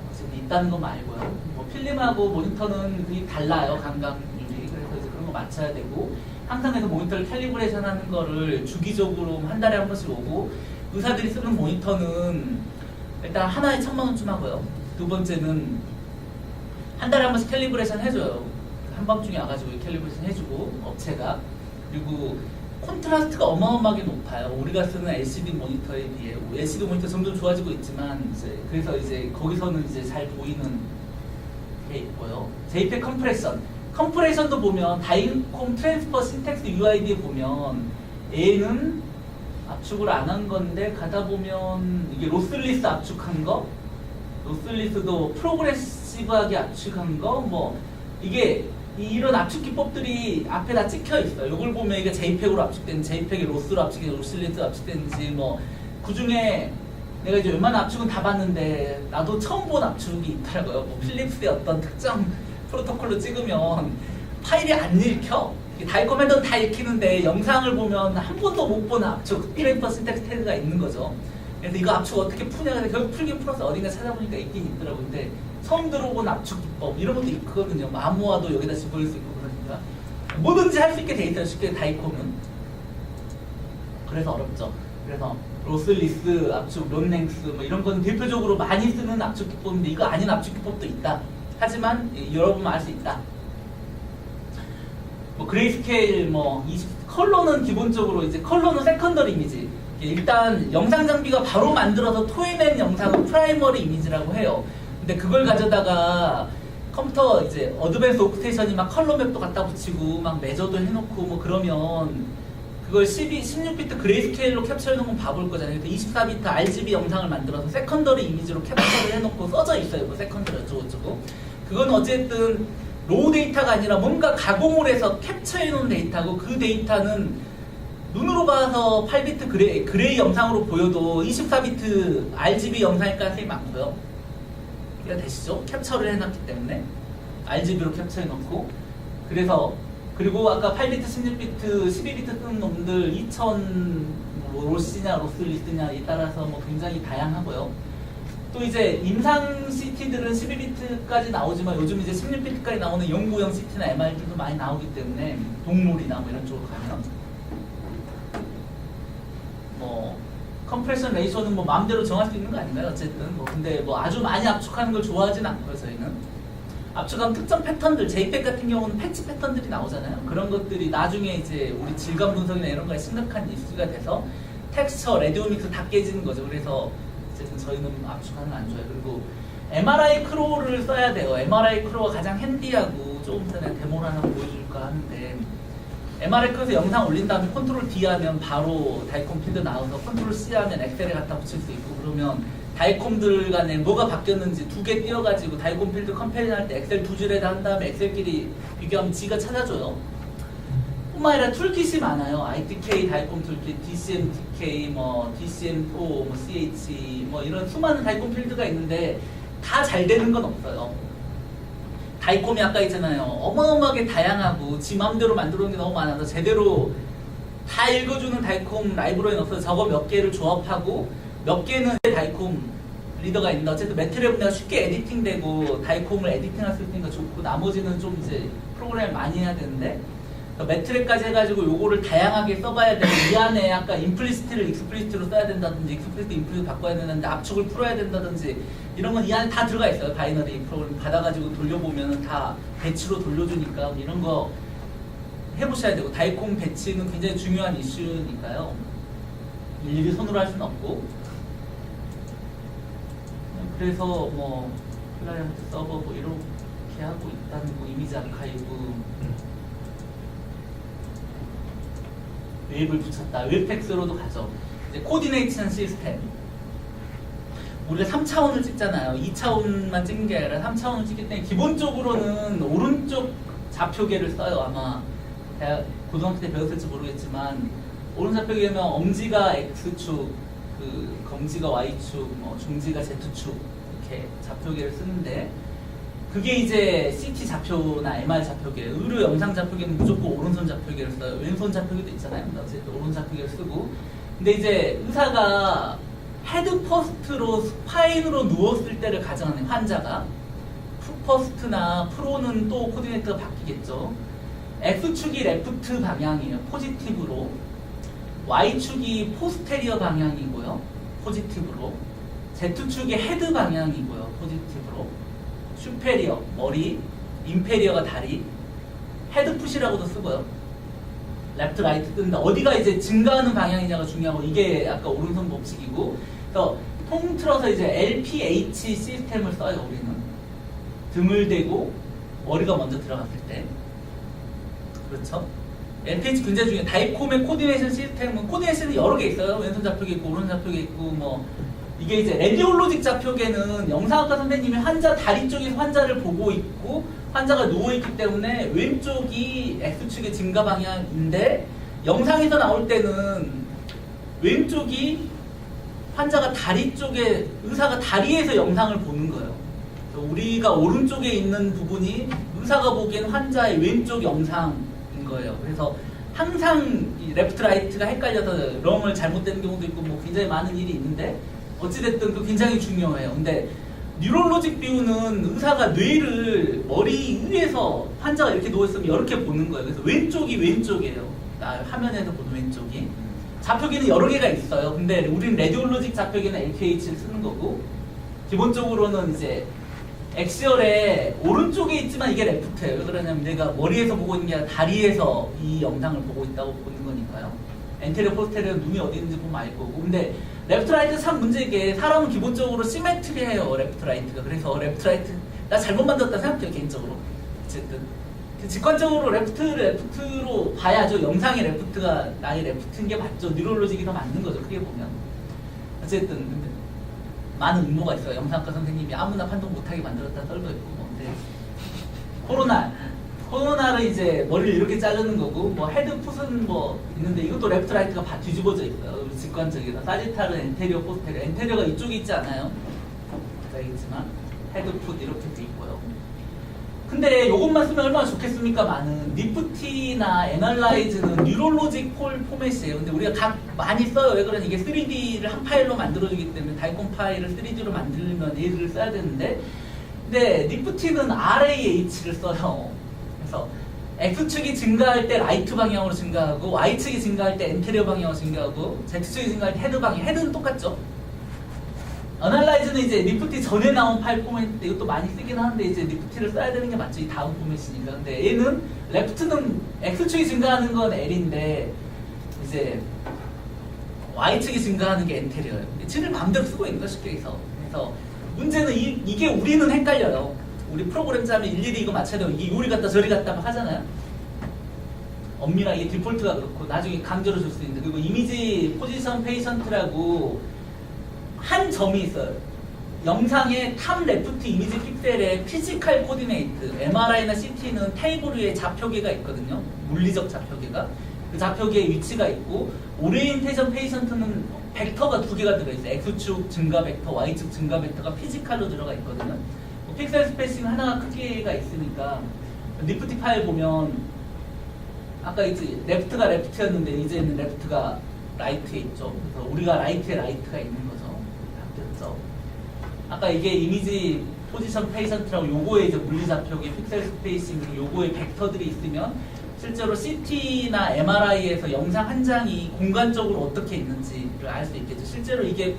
어쨌든 있다는 거 말고요. 뭐 필름하고 모니터는 그게 달라요. 감각률이. 그래서 이제 그런 거 맞춰야 되고, 항상 해서 모니터를 캘리브레이션 하는 거를 주기적으로 한 달에 한 번씩 오고, 의사들이 쓰는 모니터는 일단 하나에 1000만원쯤 하고요. 두 번째는 한 달에 한 번씩 캘리브레이션 해줘요. 한밤중에 와가지고 캘리브레이션 해주고 업체가. 그리고 콘트라스트가 어마어마하게 높아요. 우리가 쓰는 LCD 모니터에 비해. LCD 모니터 점점 좋아지고 있지만 이제 그래서 이제 거기서는 이제 잘 보이는 게 있고요. JPEG 컴프레션도 보면 다이콤 트랜스퍼 신텍스 UID 보면 A는 압축을 안 한 건데 가다 보면 이게 로슬리스 압축한 거, 로슬리스도 프로그레시브하게 압축한 거, 뭐 이게 이런 압축 기법들이 앞에 다 찍혀 있어요. 이걸 보면 이게 JPEG으로 압축된, JPEG이 로스로 압축된, 로슬리스 압축된지 뭐 그 중에 내가 이제 웬만한 압축은 다 봤는데 나도 처음 본 압축이 있더라고요. 뭐 필립스의 어떤 특정 프로토콜로 찍으면 파일이 안 읽혀. 다이콤 헤더는 다 읽히는데 영상을 보면 한 번도 못 본 압축 트랜스퍼 신텍스 태그가 있는 거죠. 그래서 이거 압축 어떻게 푸냐 해서 결국 풀긴 풀어서 어딘가 찾아보니까 있긴 있더라고요. 근데 처음 들어본 압축 기법 이런 것도 있거든요. 마모아도 여기다 집어넣을 수 있고 그러니까 뭐든지 할 수 있게 돼 있어요. 쉽게 다이콤은. 그래서 어렵죠. 그래서 로슬리스 압축, 론랭스 뭐 이런 건 대표적으로 많이 쓰는 압축 기법인데 이거 아닌 압축 기법도 있다. 하지만 여러분만 알 수 있다. 뭐 그레이스케일 컬러는 기본적으로 이제 컬러는 세컨더리 이미지. 일단 영상 장비가 바로 만들어서 토해낸 영상은 프라이머리 이미지라고 해요. 근데 그걸 가져다가 컴퓨터 이제 어드밴스 옥테이션이 막 컬러 맵도 갖다 붙이고 막 매저도 해놓고 뭐 그러면 그걸 16비트 그레이스케일로 캡처해놓은 건 봐볼 거잖아요. 그래서 24비트 RGB 영상을 만들어서 세컨더리 이미지로 캡처를 해놓고 써져 있어요. 그 세컨더리 어쩌고저쩌고. 그건 어쨌든 로우 데이터가 아니라 뭔가 가공을 해서 캡처해놓은 데이터고 그 데이터는 눈으로 봐서 8비트 그레이 영상으로 보여도 24비트 RGB 영상일 가능성이 많고요. 이해가 되시죠? 캡처를 해놨기 때문에 RGB로 캡처해놓고 그래서 그리고 아까 8비트, 16비트, 12비트 쓰는 놈들 2000 로시냐 로스리스냐에 따라서 뭐 굉장히 다양하고요. 또 이제 임상 CT들은 12비트까지 나오지만 요즘 이제 16비트까지 나오는 연구용 CT나 MR들도 많이 나오기 때문에 동물이나 뭐 이런 쪽으로 가면 뭐 컴프레션 레이셔는 뭐 마음대로 정할 수 있는 거 아닌가요? 어쨌든 뭐 근데 뭐 아주 많이 압축하는 걸 좋아하진 않고요. 저희는 압축한 특정 패턴들, JPEG 같은 경우는 패치 패턴들이 나오잖아요. 그런 것들이 나중에 이제 우리 질감 분석이나 이런 거에 심각한 이슈가 돼서 텍스처, 레디오믹스 다 깨지는 거죠. 그래서 어쨌든 저희는 압축하는 거 안 좋아요. 그리고 MRI 크로우를 써야 돼요. MRI 크로우가 가장 핸디하고 조금 전에 데모를 하나 보여줄까 하는데 MRI 크로우에서 영상 올린 다음에 컨트롤 D 하면 바로 다이콤 필드 나와서 컨트롤 C 하면 엑셀에 갖다 붙일 수 있고 그러면 다이콤들 간에 뭐가 바뀌었는지 두 개 띄워가지고 다이콤 필드 컴패리즌 할 때 엑셀 두 줄에다 한 다음에 엑셀끼리 비교하면 지가 찾아줘요. 뿐만 아니라 툴킷이 많아요. ITK 다이콤 툴킷, DCMTK, 뭐 DCM4, 뭐 CH, 뭐 이런 수많은 다이콤 필드가 있는데 다 잘 되는 건 없어요. 다이콤이 아까 있잖아요. 어마어마하게 다양하고 지 맘대로 만들어 놓은 게 너무 많아서 제대로 다 읽어주는 다이콤 라이브러리는 없어서 저거 몇 개를 조합하고 몇 개는 다이콤 리더가 있는데 어쨌든 매트랩은 내가 쉽게 에디팅되고 다이콤을 에디팅할 수 있으니까 좋고 나머지는 좀 이제 프로그램을 많이 해야 되는데 매트릭까지 해가지고 요거를 다양하게 써봐야 되고 이 안에 아까 임플리시트를 익스플리시트로 써야 된다든지 익스플리시트 임플리시트 바꿔야 되는데 압축을 풀어야 된다든지 이런 건 이 안에 다 들어가 있어요. 바이너리 프로그램 받아가지고 돌려보면 다 배치로 돌려주니까 이런 거 해보셔야 되고 다이콤 배치는 굉장히 중요한 이슈니까요. 일일이 손으로 할 수는 없고 그래서 뭐 클라이언트 서버 뭐 이렇게 하고 있다는 거 이미지 아카이브 웹을 붙였다. 웹팩스로도 가죠. 이제 코디네이션 시스템. 우리가 3차원을 찍잖아요. 2차원만 찍는 게 아니라 3차원을 찍기 때문에 기본적으로는 오른쪽 좌표계를 써요. 아마 대학 고등학교 때 배웠을지 모르겠지만 오른쪽 좌표계면 엄지가 X축, 그 검지가 Y축, 뭐 중지가 Z축 이렇게 좌표계를 쓰는데 그게 이제 CT 좌표나 MR 좌표계, 의료 영상 좌표계는 무조건 오른손 좌표계를 써요. 왼손 좌표계도 있잖아요. 어쨌든 오른손 좌표계를 쓰고. 근데 이제 의사가 헤드 퍼스트로 스파인으로 누웠을 때를 가정하는 환자가 퍼스트나 프로는 또 코디네이터가 바뀌겠죠. X축이 레프트 방향이에요. 포지티브로. Y축이 포스테리어 방향이고요. 포지티브로. Z축이 헤드 방향이고요. 포지티브로. 슈페리어, 머리, 인페리어가 다리, 헤드풋이라고도 쓰고요. 레프트, 라이트 뜨는데 어디가 이제 증가하는 방향이냐가 중요하고 이게 아까 오른손 법칙이고 그래서 통틀어서 이제 LPH 시스템을 써요. 우리는 등을 대고 머리가 먼저 들어갔을 때 그렇죠? LPH 굉장히 중요해요. 다이콤의 코디네이션 시스템은 코디네이션이 여러 개 있어요. 왼손 좌표계 있고 오른손 좌표계 있고 뭐 이게 이제 레디올로직 좌표계는 영상학과 선생님이 환자 다리 쪽에서 환자를 보고 있고 환자가 누워있기 때문에 왼쪽이 X축의 증가 방향인데 영상에서 나올 때는 왼쪽이 환자가 다리 쪽에 의사가 다리에서 영상을 보는 거예요. 우리가 오른쪽에 있는 부분이 의사가 보기엔 환자의 왼쪽 영상인 거예요. 그래서 항상 이 레프트 라이트가 헷갈려서 럼을 잘못되는 경우도 있고 뭐 굉장히 많은 일이 있는데 어찌됐든 그 굉장히 중요해요. 근데 뉴럴로직 뷰는 의사가 뇌를 머리 위에서 환자가 이렇게 누워있으면 이렇게 보는 거예요. 그래서 왼쪽이 왼쪽이에요. 화면에서 보는 왼쪽이. 좌표계는 여러 개가 있어요. 근데 우리는 레디올로직 좌표계는 LPH를 쓰는 거고 기본적으로는 이제 엑시얼에 오른쪽에 있지만 이게 레프트예요. 왜 그러냐면 내가 머리에서 보고 있는 게 아니라 다리에서 이 영상을 보고 있다고 보는 거니까요. 엔테리어 포스테리어 눈이 어디 있는지 보면 알 거고. 근데 레프트 라이트 참 문제게 사람은 기본적으로 시메트리해요. 레프트 라이트가. 그래서 레프트 라이트 나 잘못 만들었다 생각해요. 개인적으로. 어쨌든 직관적으로 레프트로 봐야죠. 영상의 레프트가 나의 레프트인 게 맞죠. 뉴럴로직이 더 맞는 거죠. 크게 보면. 어쨌든 근데 많은 음모가 있어요. 영상학과 선생님이 아무나 판독 못하게 만들었다 썰도 있고 뭐. 근데 코로나를 이제 머리를 이렇게 자르는 거고 뭐 헤드풋은 뭐 있는데 이것도 레프트 라이트가 다 뒤집어져 있어요. 우리 직관적이다. 사지타르, 엔테리어, 포스테리어. 엔테리어가 이쪽에 있지 않아요? 알겠지만 헤드풋 이렇게 돼 있고요. 근데 이것만 쓰면 얼마나 좋겠습니까? 많은 니프티나 애널라이즈는 뉴럴로직 포맷이에요. 근데 우리가 많이 써요. 왜 그러냐? 이게 3D를 한 파일로 만들어주기 때문에 다이콤 파일을 3D로 만들면 얘를 써야 되는데 근데 니프티는 RAH를 써요. 그래서 X축이 증가할 때 라이트 방향으로 증가하고 Y축이 증가할 때 엔테리어 방향으로 증가하고 Z축이 증가할 때 헤드 방향. 헤드는 똑같죠. 어널라이즈는 이제 니프티 전에 나온 파일 포맷인데 이것도 많이 쓰긴 하는데 이제 니프티를 써야 되는 게 맞죠. 이 다음 포맷이니까. 근데 얘는 레프트는 X축이 증가하는 건 L인데 이제 Y축이 증가하는 게 엔테리어예요. 층을 마음대로 쓰고 있는 거 쉽게 해서. 그래서 문제는 이게 우리는 헷갈려요. 우리 프로그램 짜면 일일이 이거 맞춰야 되고 이게 요리 갔다 저리 갔다 막 하잖아요. 엄밀하게 이게 디폴트가 그렇고 나중에 강제로 줄 수 있는데 그리고 이미지 포지션 페이션트라고 한 점이 있어요. 영상의 탑 레프트 이미지 픽셀에 피지컬 코디네이트, MRI나 CT는 테이블 위에 좌표계가 있거든요. 물리적 좌표계가. 그 좌표계에 위치가 있고 오리엔테이션 페이션트는 벡터가 두 개가 들어있어요. X축 증가 벡터, Y축 증가 벡터가 피지컬로 들어가 있거든요. 픽셀 스페이싱 하나가 크기가 있으니까 니프티 파일 보면 아까 이제 레프트가 레프트였는데 이제는 레프트가 라이트에 있죠. 그래서 우리가 라이트에 라이트가 있는 거죠. 바뀌었죠. 아까 이게 이미지 포지션 페이션트라고 요거에 이제 물리좌표계 픽셀 스페이싱 그리고 요거에 벡터들이 있으면 실제로 CT나 MRI에서 영상 한 장이 공간적으로 어떻게 있는지를 알 수 있겠죠. 실제로 이게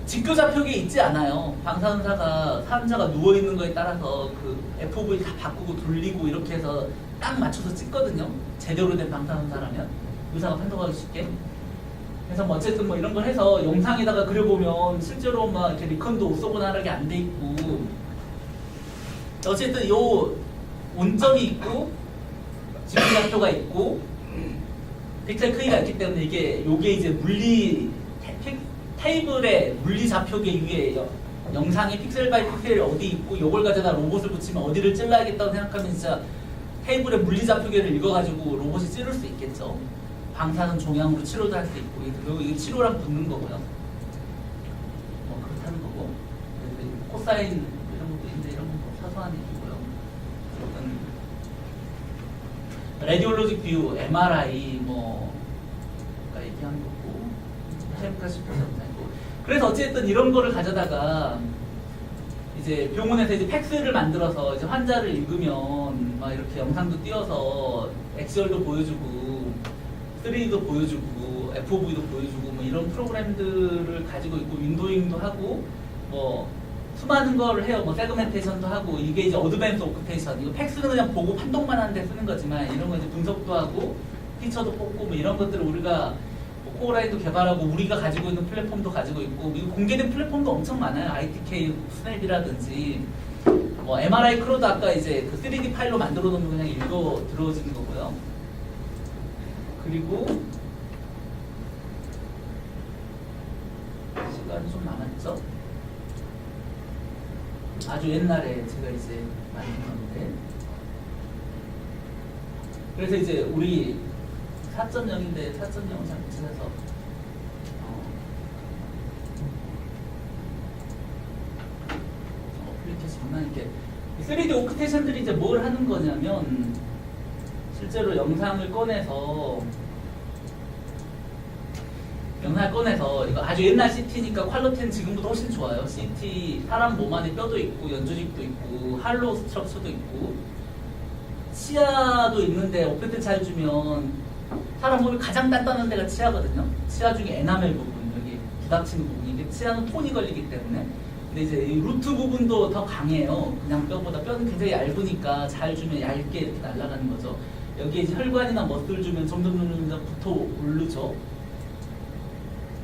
직교좌표계에 있지 않아요. 방사선사가 환자가 누워 있는 거에 따라서 그 FOV 다 바꾸고 돌리고 이렇게 해서 딱 맞춰서 찍거든요. 제대로 된 방사선사라면 의사가 판독하기 쉽게. 그래서 뭐 어쨌든 뭐 이런 걸 해서 영상에다가 그려보면 실제로 막 이렇게 리컨도 오소고나르게 안 돼 있고 어쨌든 요 온점이 있고 직교좌표가 있고 픽셀 크기가 있기 때문에 요게 이제 테이블에 물리좌표계 위에 영상의 픽셀 바이 픽셀이 어디 있고 요걸 가져다 로봇을 붙이면 어디를 찔러야겠다고 생각하면 진짜 테이블의 물리좌표계를 읽어가지고 로봇이 찌를 수 있겠죠. 방사선 종양으로 치료도 할 수 있고 그리고 이게 치료랑 붙는 거고요. 뭐 그렇다는 거고 코사인 이런 것도 있는데 이런 건 뭐 사소한 얘기고요. 레디올로직 뷰, MRI 뭐 아까 얘기한 거고 햄프라시 영상이고 그래서 어쨌든 이런 거를 가져다가 이제 병원에서 이제 팩스를 만들어서 이제 환자를 읽으면 막 이렇게 영상도 띄워서 엑셀도 보여주고 3D도 보여주고 FOV도 보여주고 뭐 이런 프로그램들을 가지고 있고 윈도잉도 하고 뭐 수많은 거를 해요. 뭐 세그멘테이션도 하고 이게 이제 어드밴스 오크테이션 이거 팩스는 그냥 보고 판독만 하는데 쓰는 거지만 이런 거 이제 분석도 하고 피처도 뽑고 뭐 이런 것들을 우리가 뭐 코어라인도 개발하고 우리가 가지고 있는 플랫폼도 가지고 있고 이거 공개된 플랫폼도 엄청 많아요. ITK 스냅이라든지 뭐 MRI 크로도 아까 이제 그 3D 파일로 만들어 놓으면 그냥 읽어 들어오는 거고요. 그리고 시간이 좀 남았죠? 아주 옛날에 제가 이제 만든 건데 그래서 이제 우리 4.0인데 4.0을 잘못해서 어플리케이션 장난이게 3D 오크테이션들이 이제 뭘 하는 거냐면 실제로 영상을 꺼내서 이거 아주 옛날 CT니까 퀄리티는 지금보다 훨씬 좋아요. CT 사람 몸 안에 뼈도 있고 연조직도 있고 할로우 스트럭처도 있고 치아도 있는데 오페트 잘 주면 사람 몸이 가장 단단한 데가 치아거든요. 치아 중에 에나멜 부분 여기 부닥치는 부분 이게 치아는 톤이 걸리기 때문에 근데 이제 이 루트 부분도 더 강해요. 그냥 뼈보다 뼈는 굉장히 얇으니까 잘 주면 얇게 이렇게 날아가는 거죠. 여기에 이제 혈관이나 머슬 주면 점점 붙어 오르죠.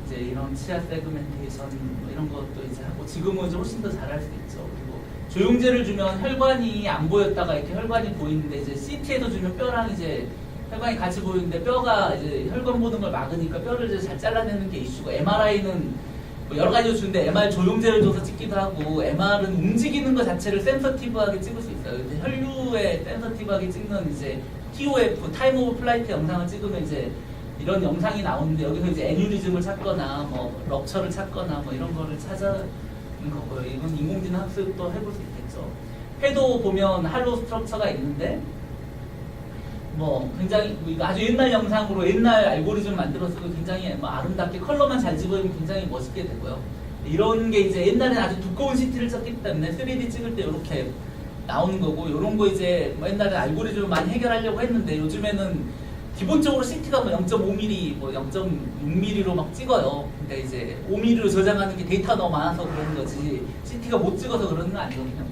이제 이런 치아 세그멘테이션 뭐 이런 것도 이제 하고 지금은 이제 훨씬 더 잘할 수 있죠. 그리고 조영제를 주면 혈관이 안 보였다가 이렇게 혈관이 보이는데 이제 CT에도 주면 뼈랑 이제 혈관이 같이 보이는데 뼈가 이제 혈관 보는 걸 막으니까 뼈를 이제 잘 잘라내는 게 이슈고 MRI는 뭐 여러 가지로 주는데 MR 조영제를 줘서 찍기도 하고 MR은 움직이는 것 자체를 센서티브하게 찍을 수 있어요. 이제 혈류에 센서티브하게 찍는 이제 TOF 타임 오브 플라이트 영상을 찍으면 이제 이런 영상이 나오는데 여기서 이제 애뉴리즘을 찾거나 뭐 럭처를 찾거나 뭐 이런 거를 찾아는 거고요. 이건 인공지능 학습도 해볼 수 있겠죠. 해도 보면 할로우 스트럭처가 있는데 뭐 굉장히 아주 옛날 영상으로 옛날 알고리즘 만들었어도 굉장히 뭐 아름답게 컬러만 잘 집어주면 굉장히 멋있게 되고요. 이런 게 이제 옛날에는 아주 두꺼운 CT를 썼기 때문에 3D 찍을 때 이렇게 나오는 거고 이런 거 이제 뭐 옛날에 알고리즘을 많이 해결하려고 했는데 요즘에는 기본적으로 CT가 뭐 0.5mm, 뭐 0.6mm로 막 찍어요. 근데 이제 5mm로 저장하는 게 데이터가 너무 많아서 그러는 거지 CT가 못 찍어서 그러는 건 아니거든요.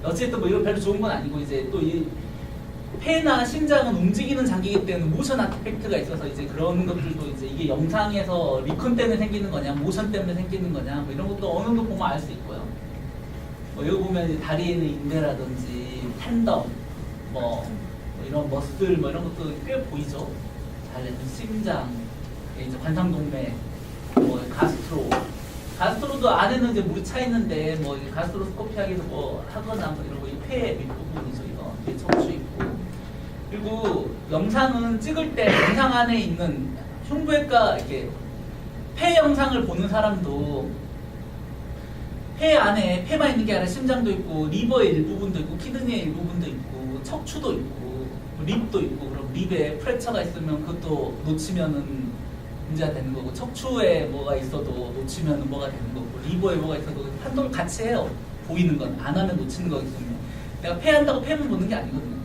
어쨌든 뭐 이건 별로 좋은 건 아니고 이제 또 이 폐나 심장은 움직이는 장기이기 때문에 모션 아티팩트가 있어서 이제 그런 것들도 이제 이게 영상에서 리콘 때문에 생기는 거냐, 모션 때문에 생기는 거냐, 뭐 이런 것도 어느 정도 보면 알 수 있고요. 뭐 여기 보면 다리에 있는 인대라든지 텐덤, 뭐 이런 머슬 뭐 이런 것도 꽤 보이죠. 달래는 심장, 이제 관상동맥, 뭐 가스트로도 안에는 이제 물이 차 있는데 뭐 가스트로스코피하기도 뭐 하거나 뭐 이런 거 이 폐 밑부분이죠 이거 뒤에 척추 있고 그리고 영상은 찍을 때 영상 안에 있는 흉부외과 이렇게 폐 영상을 보는 사람도 폐 안에 폐만 있는 게 아니라 심장도 있고 리버의 일부분도 있고 키드니의 일부분도 있고 척추도 있고 립도 있고 그럼 립에 프랙처가 있으면 그것도 놓치면은 문제가 되는 거고 척추에 뭐가 있어도 놓치면은 뭐가 되는 거고 리버에 뭐가 있어도 판독을 같이 해요. 보이는 건 안 하면 놓치는 거거든요. 내가 패한다고 패만 보는 게 아니거든요.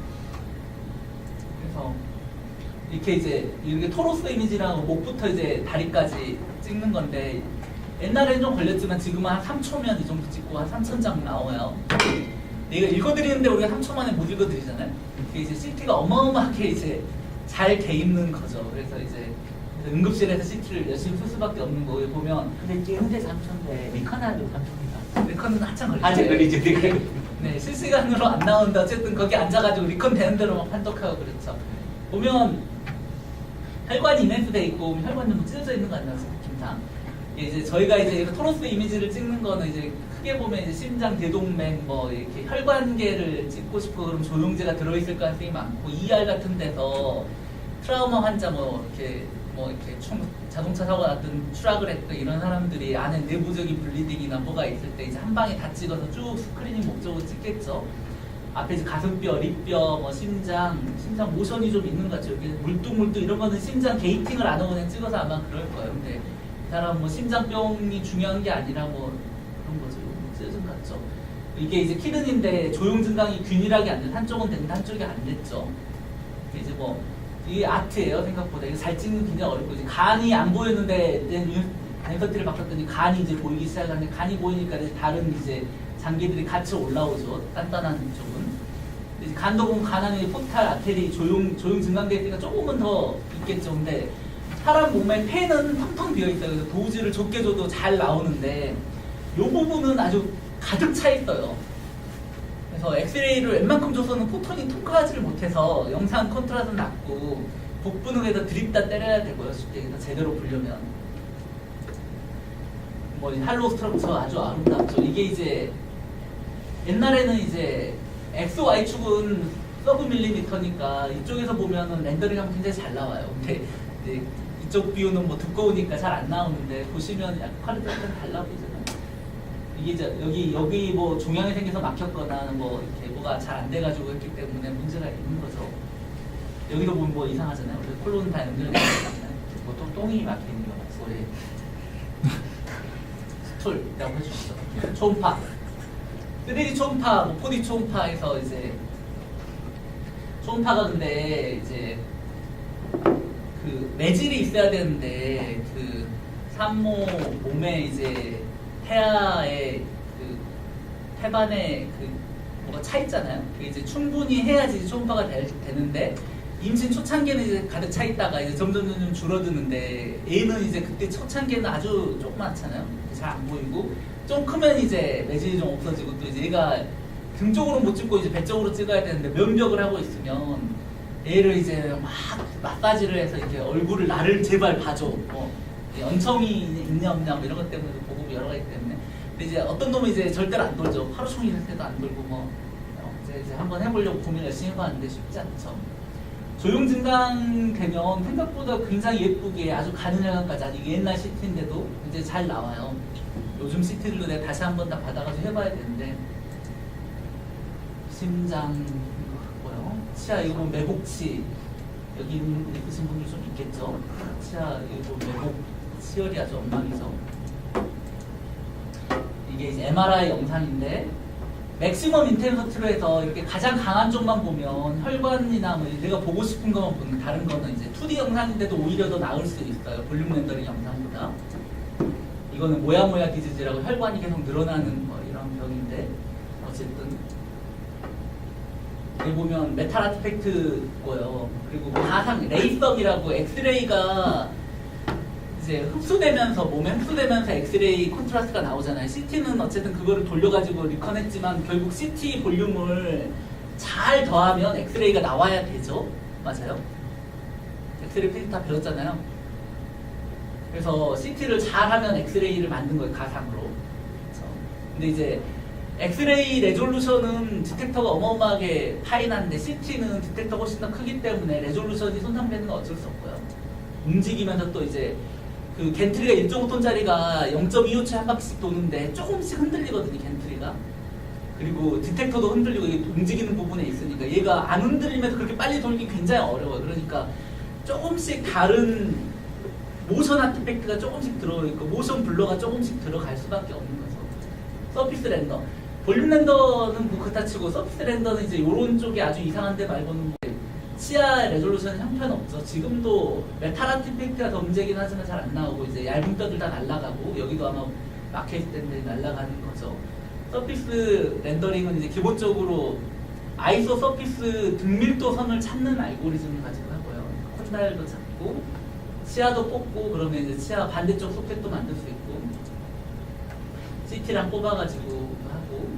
그래서 이렇게 이제 이렇게 토로스 이미지랑 목부터 이제 다리까지 찍는 건데 옛날에는 좀 걸렸지만 지금은 한 3초면 이 정도 찍고 한 3,000장 나와요. 이거 읽어드리는데 우리가 3초 만에 못 읽어드리잖아요. 이게 이제 CT가 어마어마하게 이제 잘 돼 있는 거죠. 그래서 이제 응급실에서 CT를 열심히 쓸 수밖에 없는 거에 보면. 근데 이게 현재 3초인데 리커나도 3초입니다. 리컨은 한참 걸리죠. 아직 걸리죠. 네, 실시간으로 안 나오는데 어쨌든 거기 앉아가지고 리컨 되는 대로 막 판독하고 그렇죠. 보면 혈관이 이메이스 돼 있고 혈관이 뭐 찢어져 있는 거 아니에요, 느낌상. 이제 저희가 이제 토로스 이미지를 찍는 거는 이제 크게 보면 이제 심장, 대동맥 뭐 이렇게 혈관계를 찍고 싶고 그럼 조영제가 들어있을 가능성이 많고 ER 같은 데서 트라우마 환자 뭐 이렇게 자동차 사고 났든 추락을 했던 이런 사람들이 안에 내부적인 블리딩이나 뭐가 있을 때 이제 한 방에 다 찍어서 쭉 스크리닝 목적으로 찍겠죠. 앞에 이제 가슴뼈, 립뼈, 뭐 심장 모션이 좀 있는 것 같죠. 여기 물뚝물뚝 이런 거는 심장 게이팅을 안 하고 그냥 찍어서 아마 그럴 거예요. 근데 이 사람 뭐 심장병이 중요한 게 아니라 뭐 그런 거죠. 찢어진 것 같죠. 이게 이제 키드니인데 조용 증강이 균일하게 안 돼서 한쪽은 됐는데 한쪽이 안 됐죠. 이제 뭐 이게 아트예요. 생각보다 이게 잘 찍는 굉장히 어렵고 이제 간이 안 보였는데 덴서티를 바꿨더니 간이 이제 보이기 시작하는데 간이 보이니까 이제 다른 이제 장기들이 같이 올라오죠. 단단한 쪽은. 이제 간도 보면 간 안에 포탈 아테리 조용 증강되어 있으니까 조금은 더 있겠죠. 근데 사람 몸에 폐는 텅텅 비어 있어요. 그래서 도즈를 좁게 줘도 잘 나오는데 이 부분은 아주 가득 차 있어요. 그래서 엑스레이를 웬만큼 줘서는 포톤이 통과하지를 못해서 영상 컨트라스는 낮고 복부능에다 드립다 때려야 되고요. 쉽게 제대로 보려면 뭐 할로우 스트럭처 아주 아름답죠. 이게 이제 옛날에는 이제 XY축은 서브 밀리미터니까 이쪽에서 보면은 렌더링하면 굉장히 잘 나와요. 근데 이제 이쪽 비유는 뭐 두꺼우니까 잘 안 나오는데 보시면 약간 퀄리티가 좀 달라 보이잖아요. 이게 이제 여기 뭐 종양이 생겨서 막혔거나 뭐 이렇게 뭐가 잘 안 돼가지고 했기 때문에 문제가 있는 거죠. 여기도 보면 뭐 이상하잖아요. 우리 콜론 다 연결돼 있잖아요. 보통 똥이 막히는 거 소리 스툴이라고 해주시죠. 초음파 3D 초음파, 뭐 4D 초음파에서 이제 초음파가 근데 이제 그 매질이 있어야 되는데 그 산모 몸에 이제 태아의 그 태반에 그 뭐가 차 있잖아요. 그게 이제 충분히 해야지 초음파가 되는데 임신 초창기에는 이제 가득 차 있다가 이제 점점 줄어드는데 애는 이제 그때 초창기에는 아주 조그맣잖아요. 잘 안 보이고 좀 크면 이제 매질이 좀 없어지고 또 이제 얘가 등 쪽으로 못 찍고 이제 배 쪽으로 찍어야 되는데 면벽을 하고 있으면 얘를 이제 막 마사지를 해서 이렇게 얼굴을 나를 제발 봐줘. 뭐 연청이 있냐 없냐 뭐 이런 것 때문에 보고 여러 가지 때문에. 근데 이제 어떤 놈은 이제 절대로 안 돌죠. 하루 종일 할 때도 안 돌고 뭐 이제 한번 해보려고 고민 열심히 해봤는데 쉽지 않죠. 조용 증강 되면 생각보다 굉장히 예쁘게 아주 가는 혈관까지 아직 옛날 CT인데도 이제 잘 나와요. 요즘 CT들도 내가 다시 한번 다 받아가지고 해봐야 되는데 심장 뭐요? 치아 이거 보면 매복치 여기 있으신 분들 좀 있겠죠? 치아 이거 매복 치열이 아주 엉망이죠. 이게 이제 MRI 영상인데 맥시멈 인텐서티로 해서 이렇게 가장 강한 쪽만 보면 혈관이나 뭐 내가 보고 싶은 것만 보는 다른 거는 이제 2D 영상인데도 오히려 더 나을 수 있어요. 볼륨 렌더링 영상보다. 이거는 모야모야 디지즈라고 혈관이 계속 늘어나는 뭐 이런 병인데 어쨌든 여기 보면 메탈 아티팩트고요. 그리고 가상 레이석이라고 엑스레이가 이제 흡수되면서 몸에 흡수되면서 엑스레이 콘트라스트가 나오잖아요. CT는 어쨌든 그거를 돌려가지고 리컨했지만 결국 CT 볼륨을 잘 더하면 엑스레이가 나와야 되죠. 맞아요? 엑스레이 필드 다 배웠잖아요. 그래서 CT를 잘하면 엑스레이를 만든 거예요. 가상으로. 그렇죠? 근데 이제 엑스레이 레졸루션은 디텍터가 어마어마하게 파인한데 CT는 디텍터가 훨씬 더 크기 때문에 레졸루션이 손상되는 건 어쩔 수 없고요. 움직이면서 또 이제 그 겐트리가 1.5톤짜리가 0.25초에 한 바퀴씩 도는데 조금씩 흔들리거든요. 겐트리가. 그리고 디텍터도 흔들리고 이게 움직이는 부분에 있으니까 얘가 안 흔들리면서 그렇게 빨리 돌기 굉장히 어려워요. 그러니까 조금씩 다른 모션 아티팩트가 조금씩 들어있고 모션 블러가 조금씩 들어갈 수밖에 없는 거죠. 서피스 렌더. 볼륨 렌더는 뭐 그렇다 치고 서피스 렌더는 이제 요런 쪽이 아주 이상한데 말고는 뭐 치아 레졸루션 형편없죠. 지금도 메탈 아티팩트가 더 문제긴 하지만 잘 안 나오고 이제 얇은 뼈들 다 날아가고 여기도 아마 막혀있을 텐데 날아가는 거죠. 서피스 렌더링은 이제 기본적으로 아이소 서피스 등밀도 선을 찾는 알고리즘을 가지고 하고요. 콘달도 찾고 치아도 뽑고 그러면 이제 치아 반대쪽 소켓도 만들 수 있고 CT랑 뽑아가지고 하고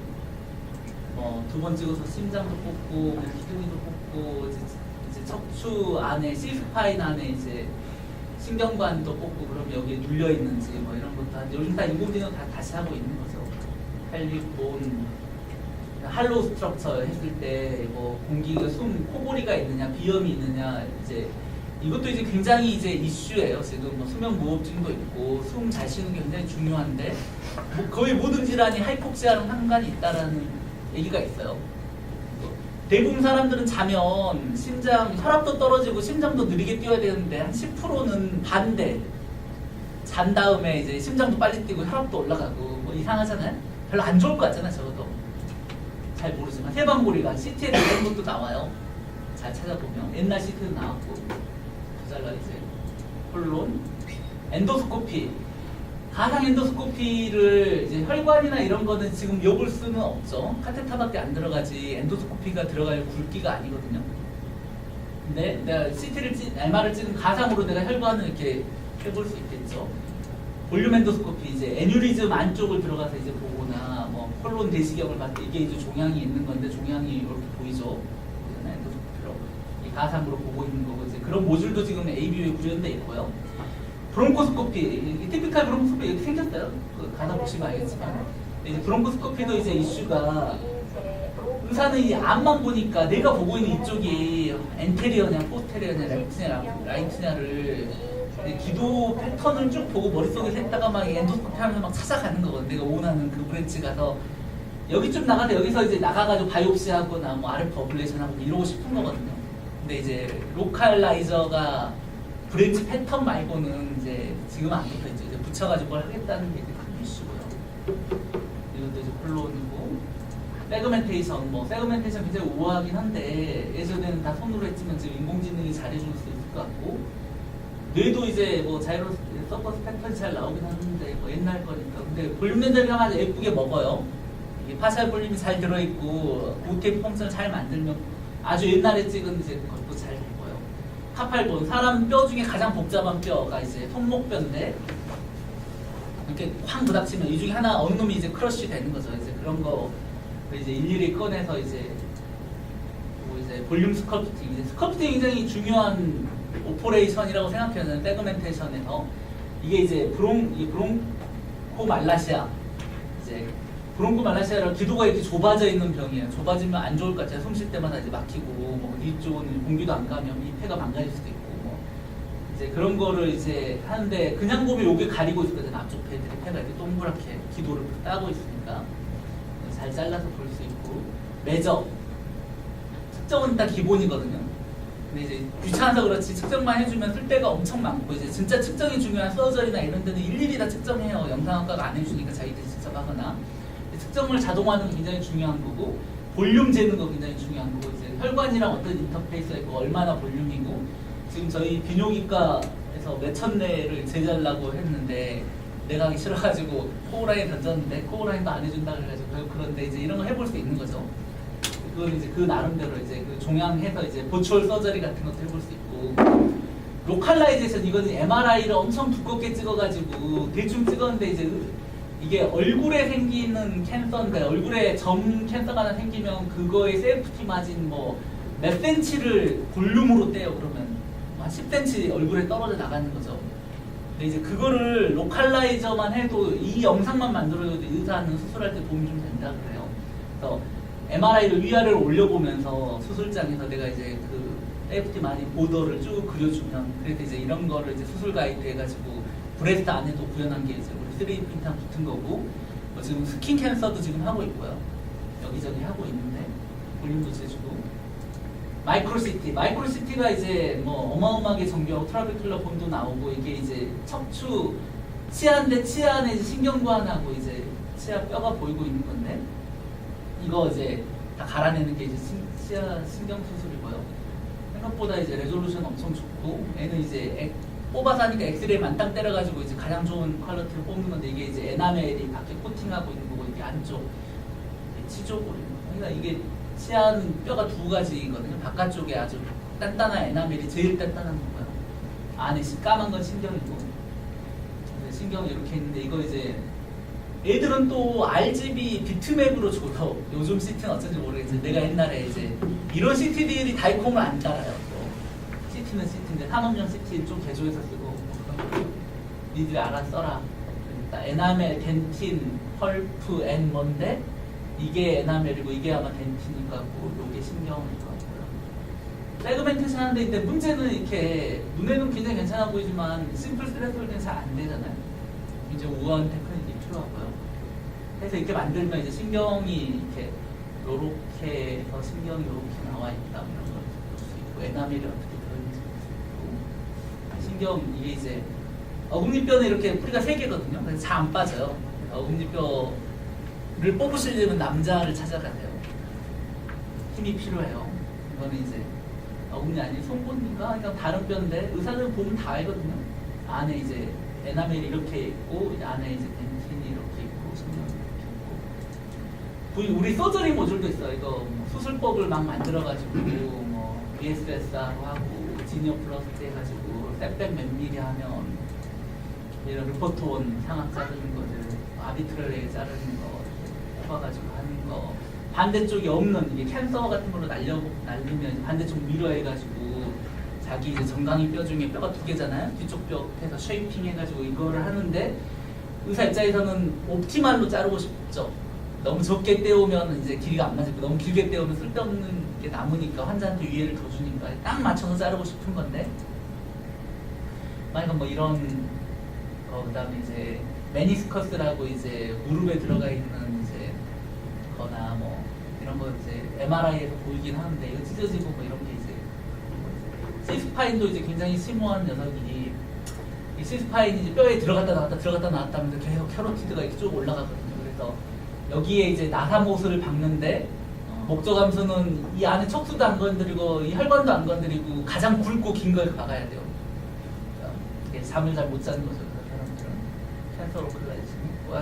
두 번 찍어서 심장도 뽑고 기둥이도 뽑고 이제 척추 안에 시스파인 안에 이제 신경관도 뽑고 그럼 여기에 눌려 있는지 뭐 이런 것도 요즘 다 인공지능 다 다시 하고 있는 거죠. 펠릭본 할로우 스트럭처 했을 때 뭐 공기가 코골이가 있느냐 비염이 있느냐 이제 이것도 이제 굉장히 이제 이슈예요. 지금 뭐 수면 무호흡증도 있고 숨 잘 쉬는 게 굉장히 중요한데 뭐 거의 모든 질환이 하이폭시아랑 상관이 있다라는 얘기가 있어요. 대부분 사람들은 자면 심장 혈압도 떨어지고 심장도 느리게 뛰어야 되는데 한 10%는 반대. 잔 다음에 이제 심장도 빨리 뛰고 혈압도 올라가고 뭐 이상하잖아요. 별로 안 좋을 것 같잖아요. 적어도 잘 모르지만 해방고리가 CT에 이런 것도 나와요. 잘 찾아보면 옛날 CT도 나왔고 부잘라 이제 콜론 엔도스코피 가상 엔도스코피를 이제 혈관이나 이런 거는 지금 욕을 수는 없죠. 카테타밖에 안 들어가지 엔도스코피가 들어갈 굵기가 아니거든요. 근데 내가 CT를 MR을 찍은 가상으로 내가 혈관을 이렇게 해볼 수 있겠죠. 볼륨 엔도스코피 이제 애뉴리즘 안쪽을 들어가서 이제 보거나 뭐 콜론 내시경을 봤을 때 이게 이제 종양이 있는 건데 종양이 이렇게 보이죠. 엔도스코피로 이 가상으로 보고 있는 거고 이제 그런 모듈도 지금 ABU에 구현돼 있고요. 브론코스코피, 티피컬 브론코스코피 이렇게 생겼어요. 그 가다 보시면 알겠지만 이제 브론코스코피도 이제 이슈가 의사는 이 앞만 보니까 내가 보고 있는 이쪽이 엔테리어냐 포스테리어냐 라이트냐를 기도 패턴을 쭉 보고 머릿속에 했다가 막 엔도스코피 하면서 막 찾아가는 거거든. 내가 원하는 그 브랜치 가서 여기 좀 나가서 여기서 이제 나가가지고 바이옵시하거나 뭐 RF 어블레이션하고 이러고 싶은 거거든요. 근데 이제 로컬라이저가 브랜치 패턴 말고는 이제 지금 안 붙어있죠. 이제 붙여가지고 뭘 하겠다는 게 큰 이슈고요. 이것도 이제 콜론이고 세그멘테이션, 세그멘테이션 굉장히 우아하긴 한데 예전에는 다 손으로 했지만 지금 인공지능이 잘해줄 수 있을 것 같고 뇌도 이제 자이로 서커스 패턴이 잘 나오긴 하는데 옛날 거니까 근데 볼륨 렌더링 하면 예쁘게 먹어요. 이게 파샬 볼륨이 잘 들어있고 고테이프 펑션을 잘 만들면 아주 옛날에 찍은 이제 것도 잘 되고요. 카팔본 사람 뼈 중에 가장 복잡한 뼈가 이제 손목뼈인데 이렇게 확 부닥치면 이 중에 하나 어느 놈이 이제 크러쉬 되는 거죠. 이제 그런 거 이제 일일이 꺼내서 이제 볼륨 스컬프팅 이제 스컬프팅이 굉장히 중요한 오퍼레이션이라고 생각해요. 세그멘테이션에서 이게 이제 브론코 말라시아 이제 브론코 말라시아라 기도가 이렇게 좁아져 있는 병이에요. 좁아지면 안 좋을 것 같아요. 숨 쉴 때마다 이제 막히고 이쪽은 공기도 안 가면 이 폐가 망가질 수도 있고 이제 그런 거를 이제 하는데 그냥 보면 여기 가리고 있거든요. 앞쪽 폐가 이렇게 동그랗게 기도를 따고 있으니까 잘 잘라서 볼 수 있고 매저 측정은 일단 기본이거든요. 근데 이제 귀찮아서 그렇지 측정만 해주면 쓸 데가 엄청 많고 이제 진짜 측정이 중요한 서저리나 이런 데는 일일이 다 측정해요. 영상학과가 안 해주니까 자기들이 직접 하거나 측정을 자동화하는 게 굉장히 중요한 거고 볼륨 재는 거 굉장히 중요한 거고 이제 혈관이랑 어떤 인터페이스가 있고 얼마나 볼륨이고 지금 저희 비뇨기과에서 몇천 대를 제자하려고 했는데 내가 하기 싫어가지고 코어라인 던졌는데 코어라인도 안 해준다 그래가지고 그런데 이제 이런 거 해볼 수 있는 거죠. 그건 이제 그 나름대로 이제 그 종양해서 이제 보추얼 서저리 같은 것도 해볼 수 있고 로컬라이제이션 이거는 MRI를 엄청 두껍게 찍어가지고 대충 찍었는데 이제 이게 얼굴에 생기는 캔서인데 얼굴에 점 캔서가 하나 생기면 그거의 세이프티 마진 몇 센치를 볼륨으로 떼요. 그러면 한 10cm 얼굴에 떨어져 나가는 거죠. 근데 이제 그거를 로컬라이저만 해도 이 영상만 만들어도 의사는 수술할 때 도움이 좀 된다 그래요. 그래서 MRI를 위아래로 올려보면서 수술장에서 내가 이제 그 FT 많이 보더를 쭉 그려주면 그래서 이제 이런 거를 이제 수술 가이드 해가지고 브레스트 안에도 구현한 게 이제 우리 3D 프린터 붙은 거고 지금 스킨 캔서도 지금 하고 있고요. 여기저기 하고 있는데 볼륨도 재주고 마이크로시티가 이제 어마어마하게 정교하고 트라베큘러 본도 나오고 이게 이제 척추 치아인데 치아 안에 신경관하고 이제 치아 뼈가 보이고 있는 건데 이거 이제 다 갈아내는 게 이제 치아 신경 수술이고요. 생각보다 이제 레졸루션 엄청 좋고, 얘는 이제 뽑아서 하니까 엑스레이 만땅 때려가지고 이제 가장 좋은 퀄리티를 뽑는 건데, 이게 이제 에나멜이 밖에 코팅하고 있는 거고, 이게 안쪽 치조골. 그러니까 이게 치아는 뼈가 두 가지거든요. 바깥쪽에 아주 단단한 에나멜이 제일 단단한 거고요. 안에 까만 건 신경이고, 신경이 이렇게 있는데, 이거 이제 애들은 또 RGB 비트맵으로 줘서, 요즘 CT는 어쩐지 모르겠지만 내가 옛날에 이제 이런 CT들이 다이콤을 안 따라요. 또 CT는 CT인데 산업용 CT 좀 개조해서 쓰고, 니들이 알아서 써라. 그러니까 에나멜, 덴틴, 펄프, 앤 뭔데, 이게 에나멜이고 이게 아마 덴틴일 것 같고, 요게 신경일 것 같고요. 세그멘테이션 하는데, 근데 문제는 이렇게 눈에는 굉장히 괜찮아 보이지만 심플 스레솔드는 잘 안 되잖아요. 이제 우원 테크닉이 필요하고요. 그래서 이렇게 만들면 이제 신경이 이렇게 요렇게 해서 신경이 요렇게 나와 있다 이런 걸 볼 수 있고, 에나멜이 어떻게 들어있는지 볼 수 있고, 신경 이게 이제 어금니뼈는 이렇게 뿌리가 3개거든요. 그래서 잘 안 빠져요. 어금니뼈를 뽑으시려면 남자를 찾아가야 돼요. 힘이 필요해요. 이거는 이제 어금니 아닌 송곳니가 그냥 다른 뼈인데, 의사는 보면 다 알거든요. 안에 이제 에나멜이 이렇게 있고, 안에 이제 덴틴이 이렇게 있고, 신경이 이렇게 있고. 우리 서저리 모듈도 있어요. 이거 뭐 수술법을 막 만들어가지고 뭐 BSS하고 하고 지니어 플러스트 해가지고 셋백 몇 미리 하면 이런 루퍼톤 상악 자르는 거를 아비트러리하게 자르는 거 뽑아가지고 하는 거, 반대쪽이 없는 이게 캔서 같은 걸로 날리면 반대쪽 미러 해가지고 자기 이제 정강이 뼈 중에 뼈가 2개잖아요. 뒤쪽 뼈 해서 쉐이핑 해가지고 이거를 하는데, 의사 입장에서는 옵티말로 자르고 싶죠. 너무 적게 떼우면 이제 길이가 안 맞을 거, 너무 길게 떼우면 쓸데없는 게 남으니까 환자한테 위해를 더 주니까 딱 맞춰서 자르고 싶은 건데, 만약에 뭐 이런 그다음에 이제 메니스커스라고 이제 무릎에 들어가 있는 이제 거나 뭐 이런 거 이제 MRI에서 보이긴 하는데, 이거 찢어지고 뭐 이런 게 이제 시스파인도 이제 굉장히 심오한 녀석이, 이 시스파인이 이제 뼈에 들어갔다 나왔다 들어갔다 나왔다 하면서 계속 캐로티드가 이렇게 쭉 올라가거든요. 그래서 여기에 이제 나사못을 박는데, 목적암수는 이 안에 척수도 안 건드리고 이 혈관도 안 건드리고 가장 굵고 긴 걸 박아야 돼요. 그러니까 잠을 잘 못 자는 거죠. 그 사람들은 캔서로 클라이징.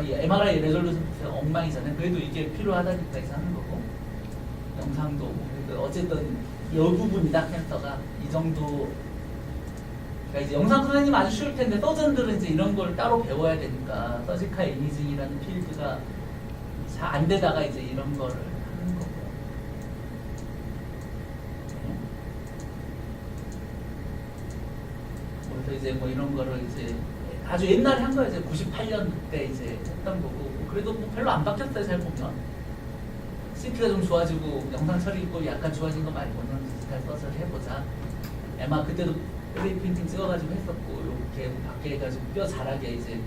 이 MRI 레졸루션 엉망이잖아요. 그래도 이게 필요하다니까 이제 하는 거고, 영상도 뭐 어쨌든 이 부분이다. 캔서가 이 정도. 그러니까 이제 영상 선생님 아주 쉬울 텐데, 서전들은 이제 이런 걸 따로 배워야 되니까 서지컬 이미징이라는 필드가 잘 안 되다가 이제 이런 거를 하는 거고. 그래서 이제 뭐 이런 거를 이제 아주 옛날에 한 거예요. 이제 98년 그때 이제 했던 거고, 그래도 뭐 별로 안 바뀌었어요. 잘 보면 CT가 좀 좋아지고 영상 처리법이 약간 좋아진 거 말고는 디지털 서저리 해보자. 아마 그때도 3D 프린팅 찍어가지고 했었고, 이렇게 밖에 해가지고 뼈 자라게 이제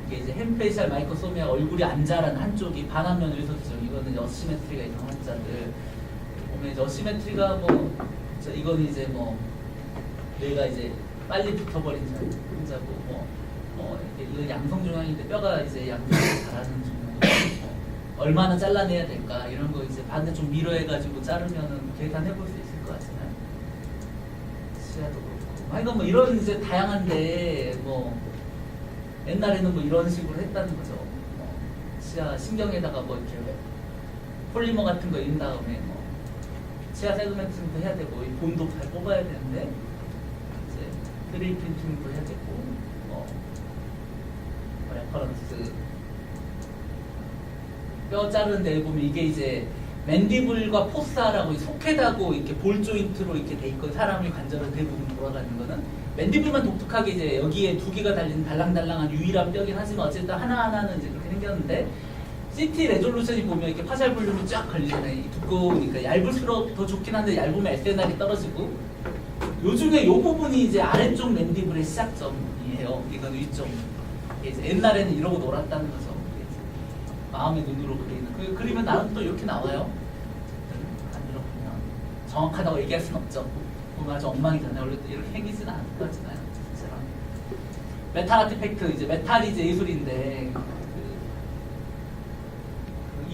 이게 이제 햄페이셜 마이크로 쏘면 얼굴이 안 자란 한쪽이 반환면 의소수정, 이거는 이제 어시메트리가 있는 환자들 보면 이제 어시메트리가 뭐 이거는 이제 뭐 뇌가 이제 빨리 붙어버린 환자고, 이거 양성종양인데 뼈가 이제 양성이 자라는 종양, 얼마나 잘라내야 될까 이런 거 이제 반대쪽 미러해가지고 자르면은 계산해볼 수 있을 것 같잖아요. 시야도 그렇고. 하여간 뭐 이런 이제 다양한데, 뭐 옛날에는 뭐 이런 식으로 했다는 거죠. 치아 신경에다가 뭐 이렇게 폴리머 같은 거 있는 다음에 뭐 치아 세그멘팅도 해야 되고, 이 본도 잘 뽑아야 되는데 이제 3D 프린팅도 해야 되고, 레퍼런스 뼈 자르는 데 보면 이게 이제 맨디블과 포사라고 속해다고 이렇게 볼 조인트로 이렇게 돼 있고, 사람의 관절은 대부분 돌아가는 거는 맨디블만 독특하게 이제 여기에 2개가 달린 달랑달랑한 유일한 뼈긴 하지만 어쨌든 하나하나는 이제 그렇게 생겼는데, CT 레졸루션이 보면 이렇게 파샬 볼륨이 쫙 걸리잖아요. 이 두꺼우니까 얇을수록 더 좋긴 한데 얇으면 SNR이 떨어지고, 요즘에 이 부분이 이제 아래쪽 맨디블의 시작점이에요. 이건 위쪽. 이제 옛날에는 이러고 놀았다는 거죠. 마음의 눈으로 그리는. 그리면 나는 또 이렇게 나와요. 안 들어보면 정확하다고 얘기할 순 없죠. 보면 아주 엉망이잖아요. 원래 이렇게 생기진 않을 거잖아요. 메탈 아티팩트, 이제 메탈이 이제 예술인데,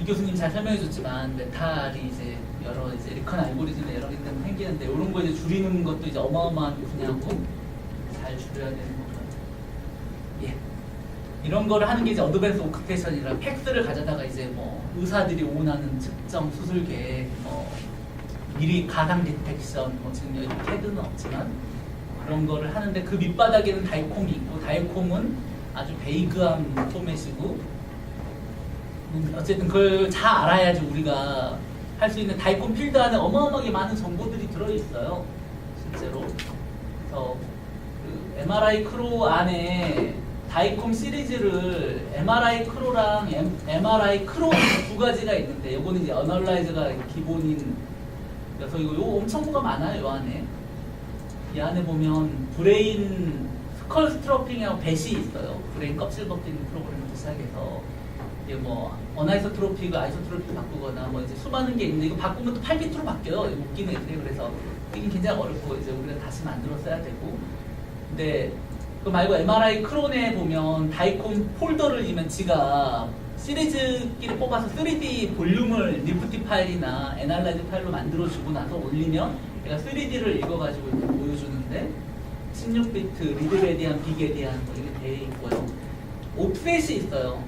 이 교수님 잘 설명해줬지만 메탈이 이제 여러 이제 리컨 알고리즘에 여러 개 때문에 생기는데 이런 거 이제 줄이는 것도 이제 어마어마한 분야고 잘 줄여야 되는 거고요. 예. 이런 거를 하는 게 이제 어드밴스 오크테이션이라 팩스를 가져다가 이제 뭐 의사들이 원하는 측정 수술 계획, 뭐 미리 가상 디텍션, 뭐 지금 여기 캐드는 없지만 그런 거를 하는데 그 밑바닥에는 다이콤이 있고 다이콤은 아주 베이그한 포맷이고 어쨌든 그걸 잘 알아야지 우리가 할 수 있는 다이콤 필드 안에 어마어마하게 많은 정보들이 들어있어요. 실제로. 그래서 그 MRI 크로 안에 다이콤 시리즈를 MRI 크로랑 MRI 크로 두 가지가 있는데 요거는 이제 어널라이즈가 기본인 그래서 이거 엄청 뭐가 많아요. 요 안에. 이 안에 보면 브레인 스컬 스트로핑이라고 뱃이 있어요. 브레인 껍질 벗기는 프로그램부터 시작해서 이게 뭐 어나이소트로픽을 아이소트로픽 바꾸거나 뭐 이제 수많은 게 있는데 이거 바꾸면 또 8비트로 바뀌어요. 이거 웃기는 애들이 그래서 이게 굉장히 어렵고 이제 우리가 다시 만들어 써야 되고 근데 그 말고 MRI 크론에 보면 다이콤 폴더를 이면 지가 시리즈끼리 뽑아서 3D 볼륨을 리프티 파일이나 애널라이즈 파일로 만들어주고 나서 올리면 얘가 3D를 읽어가지고 이렇게 보여주는데 16비트 리드레디안, 빅에디안 뭐 이렇게 돼 있고요. 옵셋이 있어요.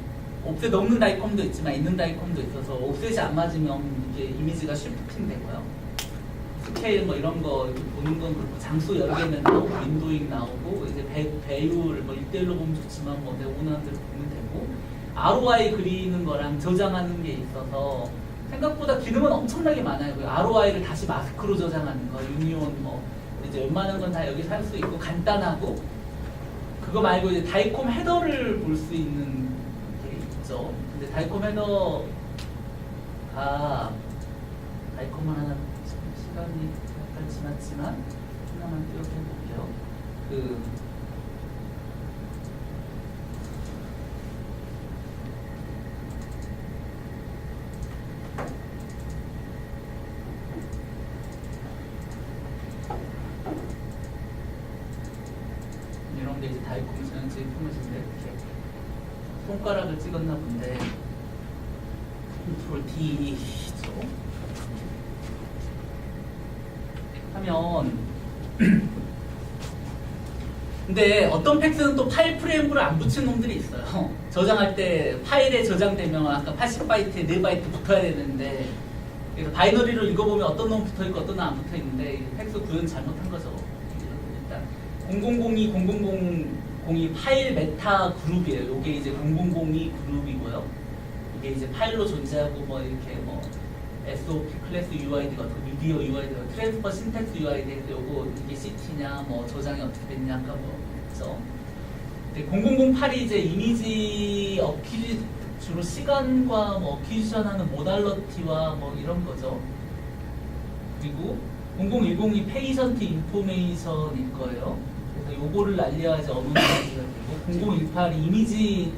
옵셋 없는 다이콤도 있지만 있는 다이콤도 있어서 옵셋이 안 맞으면 이게 이미지가 쉬프팅 되고요. 스케일 뭐 이런 거 이렇게 보는 건 그렇고 장수 여러 개면 나오고 윈도잉 나오고 이제 배율 뭐 1대1로 보면 좋지만 뭐 내가 원하는 대로 보면 되고 ROI 그리는 거랑 저장하는 게 있어서 생각보다 기능은 엄청나게 많아요. ROI를 다시 마스크로 저장하는 거, 유니온 뭐 이제 웬만한 건 다 여기서 할 수 있고 간단하고 그거 말고 이제 다이콤 헤더를 볼 수 있는 게 있죠. 근데 다이콤 헤더가 다이콤을 하나 시간이 약간 지났지만 하나만 띄워서 해볼게요. 이런 게 이제 다이콤 전형적인 포맷인데 이렇게 손가락을 찍었나 본데 컨트롤 D죠. 하면 근데 어떤 팩스는 또 파일 프레임부를 안 붙인 놈들이 있어요. 저장할 때 파일에 저장되면 아까 80바이트에 4바이트 붙어야 되는데 그래서 바이너리로 읽어보면 어떤 놈 붙어있고 어떤 놈 안 붙어있는데 팩스 구현 잘못한 거죠. 일단 0002, 0002 파일 메타 그룹이에요. 이게 이제 0002 그룹이고요. 이게 이제 파일로 존재하고 뭐 이렇게 뭐 SOP 클래스 UID 같은 미디어 UID 같은 트랜스퍼 신텍스 UID에서 요거 이게 CT냐 뭐 저장이 어떻게 됐냐 아까 뭐 있죠. 0008이 이제 이미지 주로 시간과 뭐 어퀴지션하는 모달러티와 뭐 이런 거죠. 그리고 0010이 페이션트 인포메이션일 거예요. 그래서 요거를 알려야지 어느 나라가 되고 0018이 이미지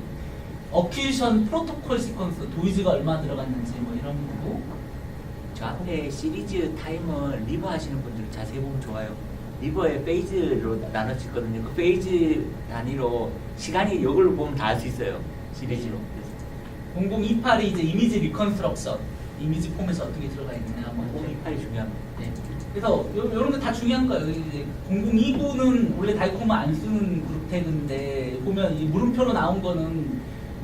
어퀴지션 프로토콜 시퀀스 도이즈가 얼마 들어갔는지 뭐 이런 거고 저 앞에 시리즈 타임을 리버 하시는 분들 자세히 보면 좋아요. 리버에 페이지로 나눠지거든요. 그 페이지 단위로 시간이 이걸 보면 다 알 수 있어요. 시리즈로. 0028이 이제 이미지 리컨스트럭션, 이미지 포맷이 어떻게 들어가 있느냐, 뭐 0028이 중요한 거. 네. 그래서 요런 거 다 중요한 거예요. 이제 0029는 원래 다이콤을 안 쓰는 그룹 태그인데 보면 이 물음표로 나온 거는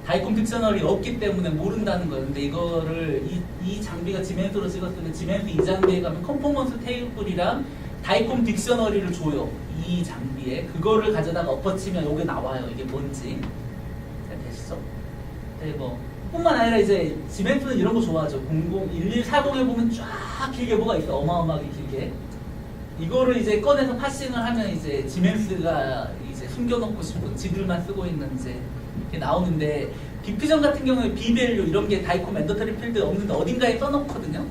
다이콤 딕셔너리 없기 때문에 모른다는 거예요. 근데 이거를 이 장비가 지멘스로 찍었으면 지멘스 이 장비에 가면 컨포먼스 테이블이랑 다이콤 딕셔너리를 줘요. 이 장비에 그거를 가져다가 엎어치면 여기 나와요. 이게 뭔지. 잘 되시죠? 네, 뭐 뿐만 아니라 이제 지멘스는 이런 거 좋아하죠. 1140에 보면 쫙 길게 뭐가 있어. 어마어마하게 길게. 이거를 이제 꺼내서 파싱을 하면 이제 지멘스가 이제 숨겨놓고 싶고 지들만 쓰고 있는지 이렇게 나오는데 빅피전 같은 경우에 비밸류 이런 게 다이콤 맨더터리 필드 없는데 어딘가에 써놓거든요.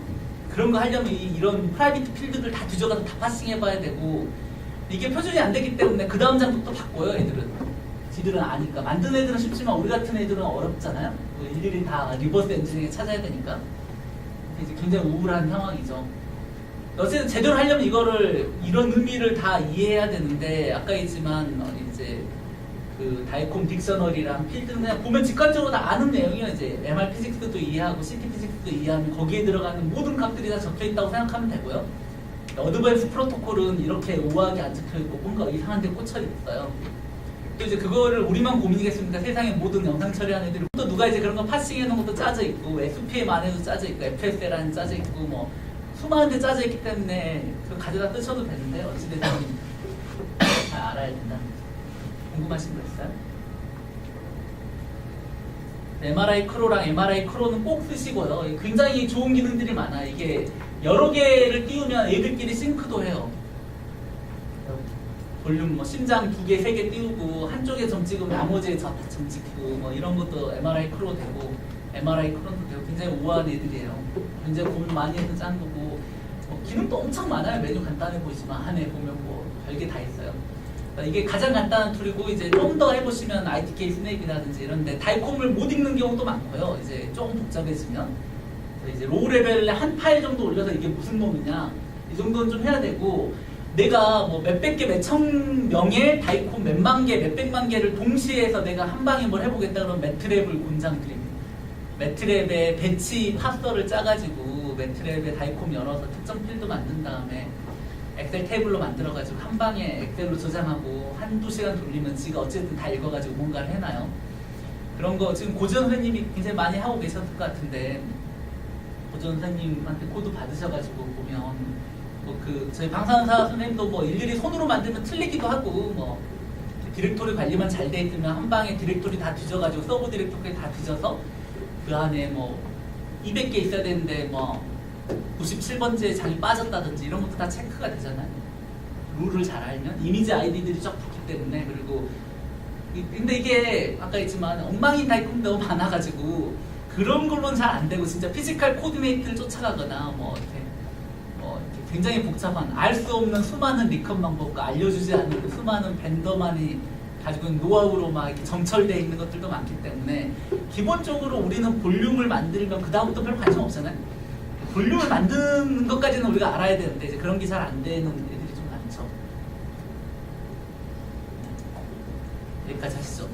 그런 거 하려면 이런 프라이빗 필드들 다 뒤져가서 다 파싱해봐야 되고 이게 표준이 안 되기 때문에 그 다음 장부터 바꿔요. 애들은 지들은 아니까 만든 애들은 쉽지만 우리 같은 애들은 어렵잖아요. 일일이 다 리버스 엔지니어링 찾아야 되니까 이제 굉장히 우울한 상황이죠. 어쨌든 제대로 하려면 이거를 이런 의미를 다 이해해야 되는데 아까 있지만 이제 그 다이콤 딕셔너리랑 필드는 그냥 보면 직관적으로 다 아는 내용이에요. 이제 MR 피직스도 이해하고 CT 피직스도 이해하면 거기에 들어가는 모든 값들이 다 적혀 있다고 생각하면 되고요. 어드밴스 프로토콜은 이렇게 우아하게 안 적혀 있고 뭔가 이상한 데 꽂혀 있어요. 또 이제 그거를 우리만 고민이겠습니까? 세상의 모든 영상 처리하는 애들이 또 누가 이제 그런 거 파싱해 놓은 것도 짜져 있고 SPM 안에도 짜져 있고 FSL 안에 짜져 있고 뭐 수많은 데 짜져 있기 때문에 그 가져다 쓰셔도 되는데 어찌됐든 잘 알아야 된다. 궁금하신 거 있어요? MRI 크로랑 MRI 크로는 꼭 쓰시고요. 굉장히 좋은 기능들이 많아요. 이게 여러 개를 띄우면 애들끼리 싱크도 해요. 볼륨 뭐 심장 2개, 3개 띄우고 한쪽에 점 찍으면 나머지에 점 찍히고 뭐 이런 것도 MRI 크로 되고 MRI 크로도 되고 굉장히 우아한 애들이에요. 굉장히 고민 많이 해서 짠 거고 뭐 기능도 엄청 많아요. 메뉴 간단해 보이지만 안에 보면 뭐 별게 다 있어요. 이게 가장 간단한 툴이고 이제 좀 더 해보시면 ITK 스냅이라든지 이런데 다이콤을 못 읽는 경우도 많고요. 이제 조금 복잡해지면 이제 로우 레벨에 한 파일 정도 올려서 이게 무슨 놈이냐 이 정도는 좀 해야 되고 내가 뭐 몇백 개, 몇천 명의 다이콤 몇만 개, 몇백만 개를 동시에 해서 내가 한 방에 뭘 해보겠다 그러면 매트랩을 곤장 드립니다. 매트랩에 배치 파서를 짜가지고 매트랩에 다이콤 열어서 특정 필드 만든 다음에 엑셀 테이블로 만들어가지고 한 방에 엑셀로 저장하고 한두 시간 돌리면 지가 어쨌든 다 읽어가지고 뭔가를 해놔요. 그런 거 지금 고지원 선생님이 굉장히 많이 하고 계셨을 것 같은데 고지원 선생님한테 코드 받으셔가지고 보면 뭐 그 저희 방사능사 선생님도 뭐 일일이 손으로 만들면 틀리기도 하고 뭐 디렉토리 관리만 잘 돼 있으면 한 방에 디렉토리 다 뒤져가지고 서브 디렉토리 다 뒤져서 그 안에 뭐 200개 있어야 되는데 뭐 97번째에 장이 빠졌다든지 이런 것도 다 체크가 되잖아요. 룰을 잘 알면 이미지 아이디들이 쫙 붙기 때문에. 그리고 근데 이게 아까 했지만 엉망인 다이콤 너무 많아가지고 그런 걸로는 잘 안 되고 진짜 피지컬 코디네이트를 쫓아가거나 뭐 이렇게 굉장히 복잡한 알 수 없는 수많은 리컨 방법과 알려주지 않는 그 수많은 벤더만이 가지고 있는 노하우로 막 이렇게 점철되어 있는 것들도 많기 때문에 기본적으로 우리는 볼륨을 만들면 그 다음부터 별 관심 없잖아요. 볼륨을 만드는 것까지는 우리가 알아야 되는데 이제 그런 게 잘 안 되는 애들이 좀 많죠. 여기까지 하시죠.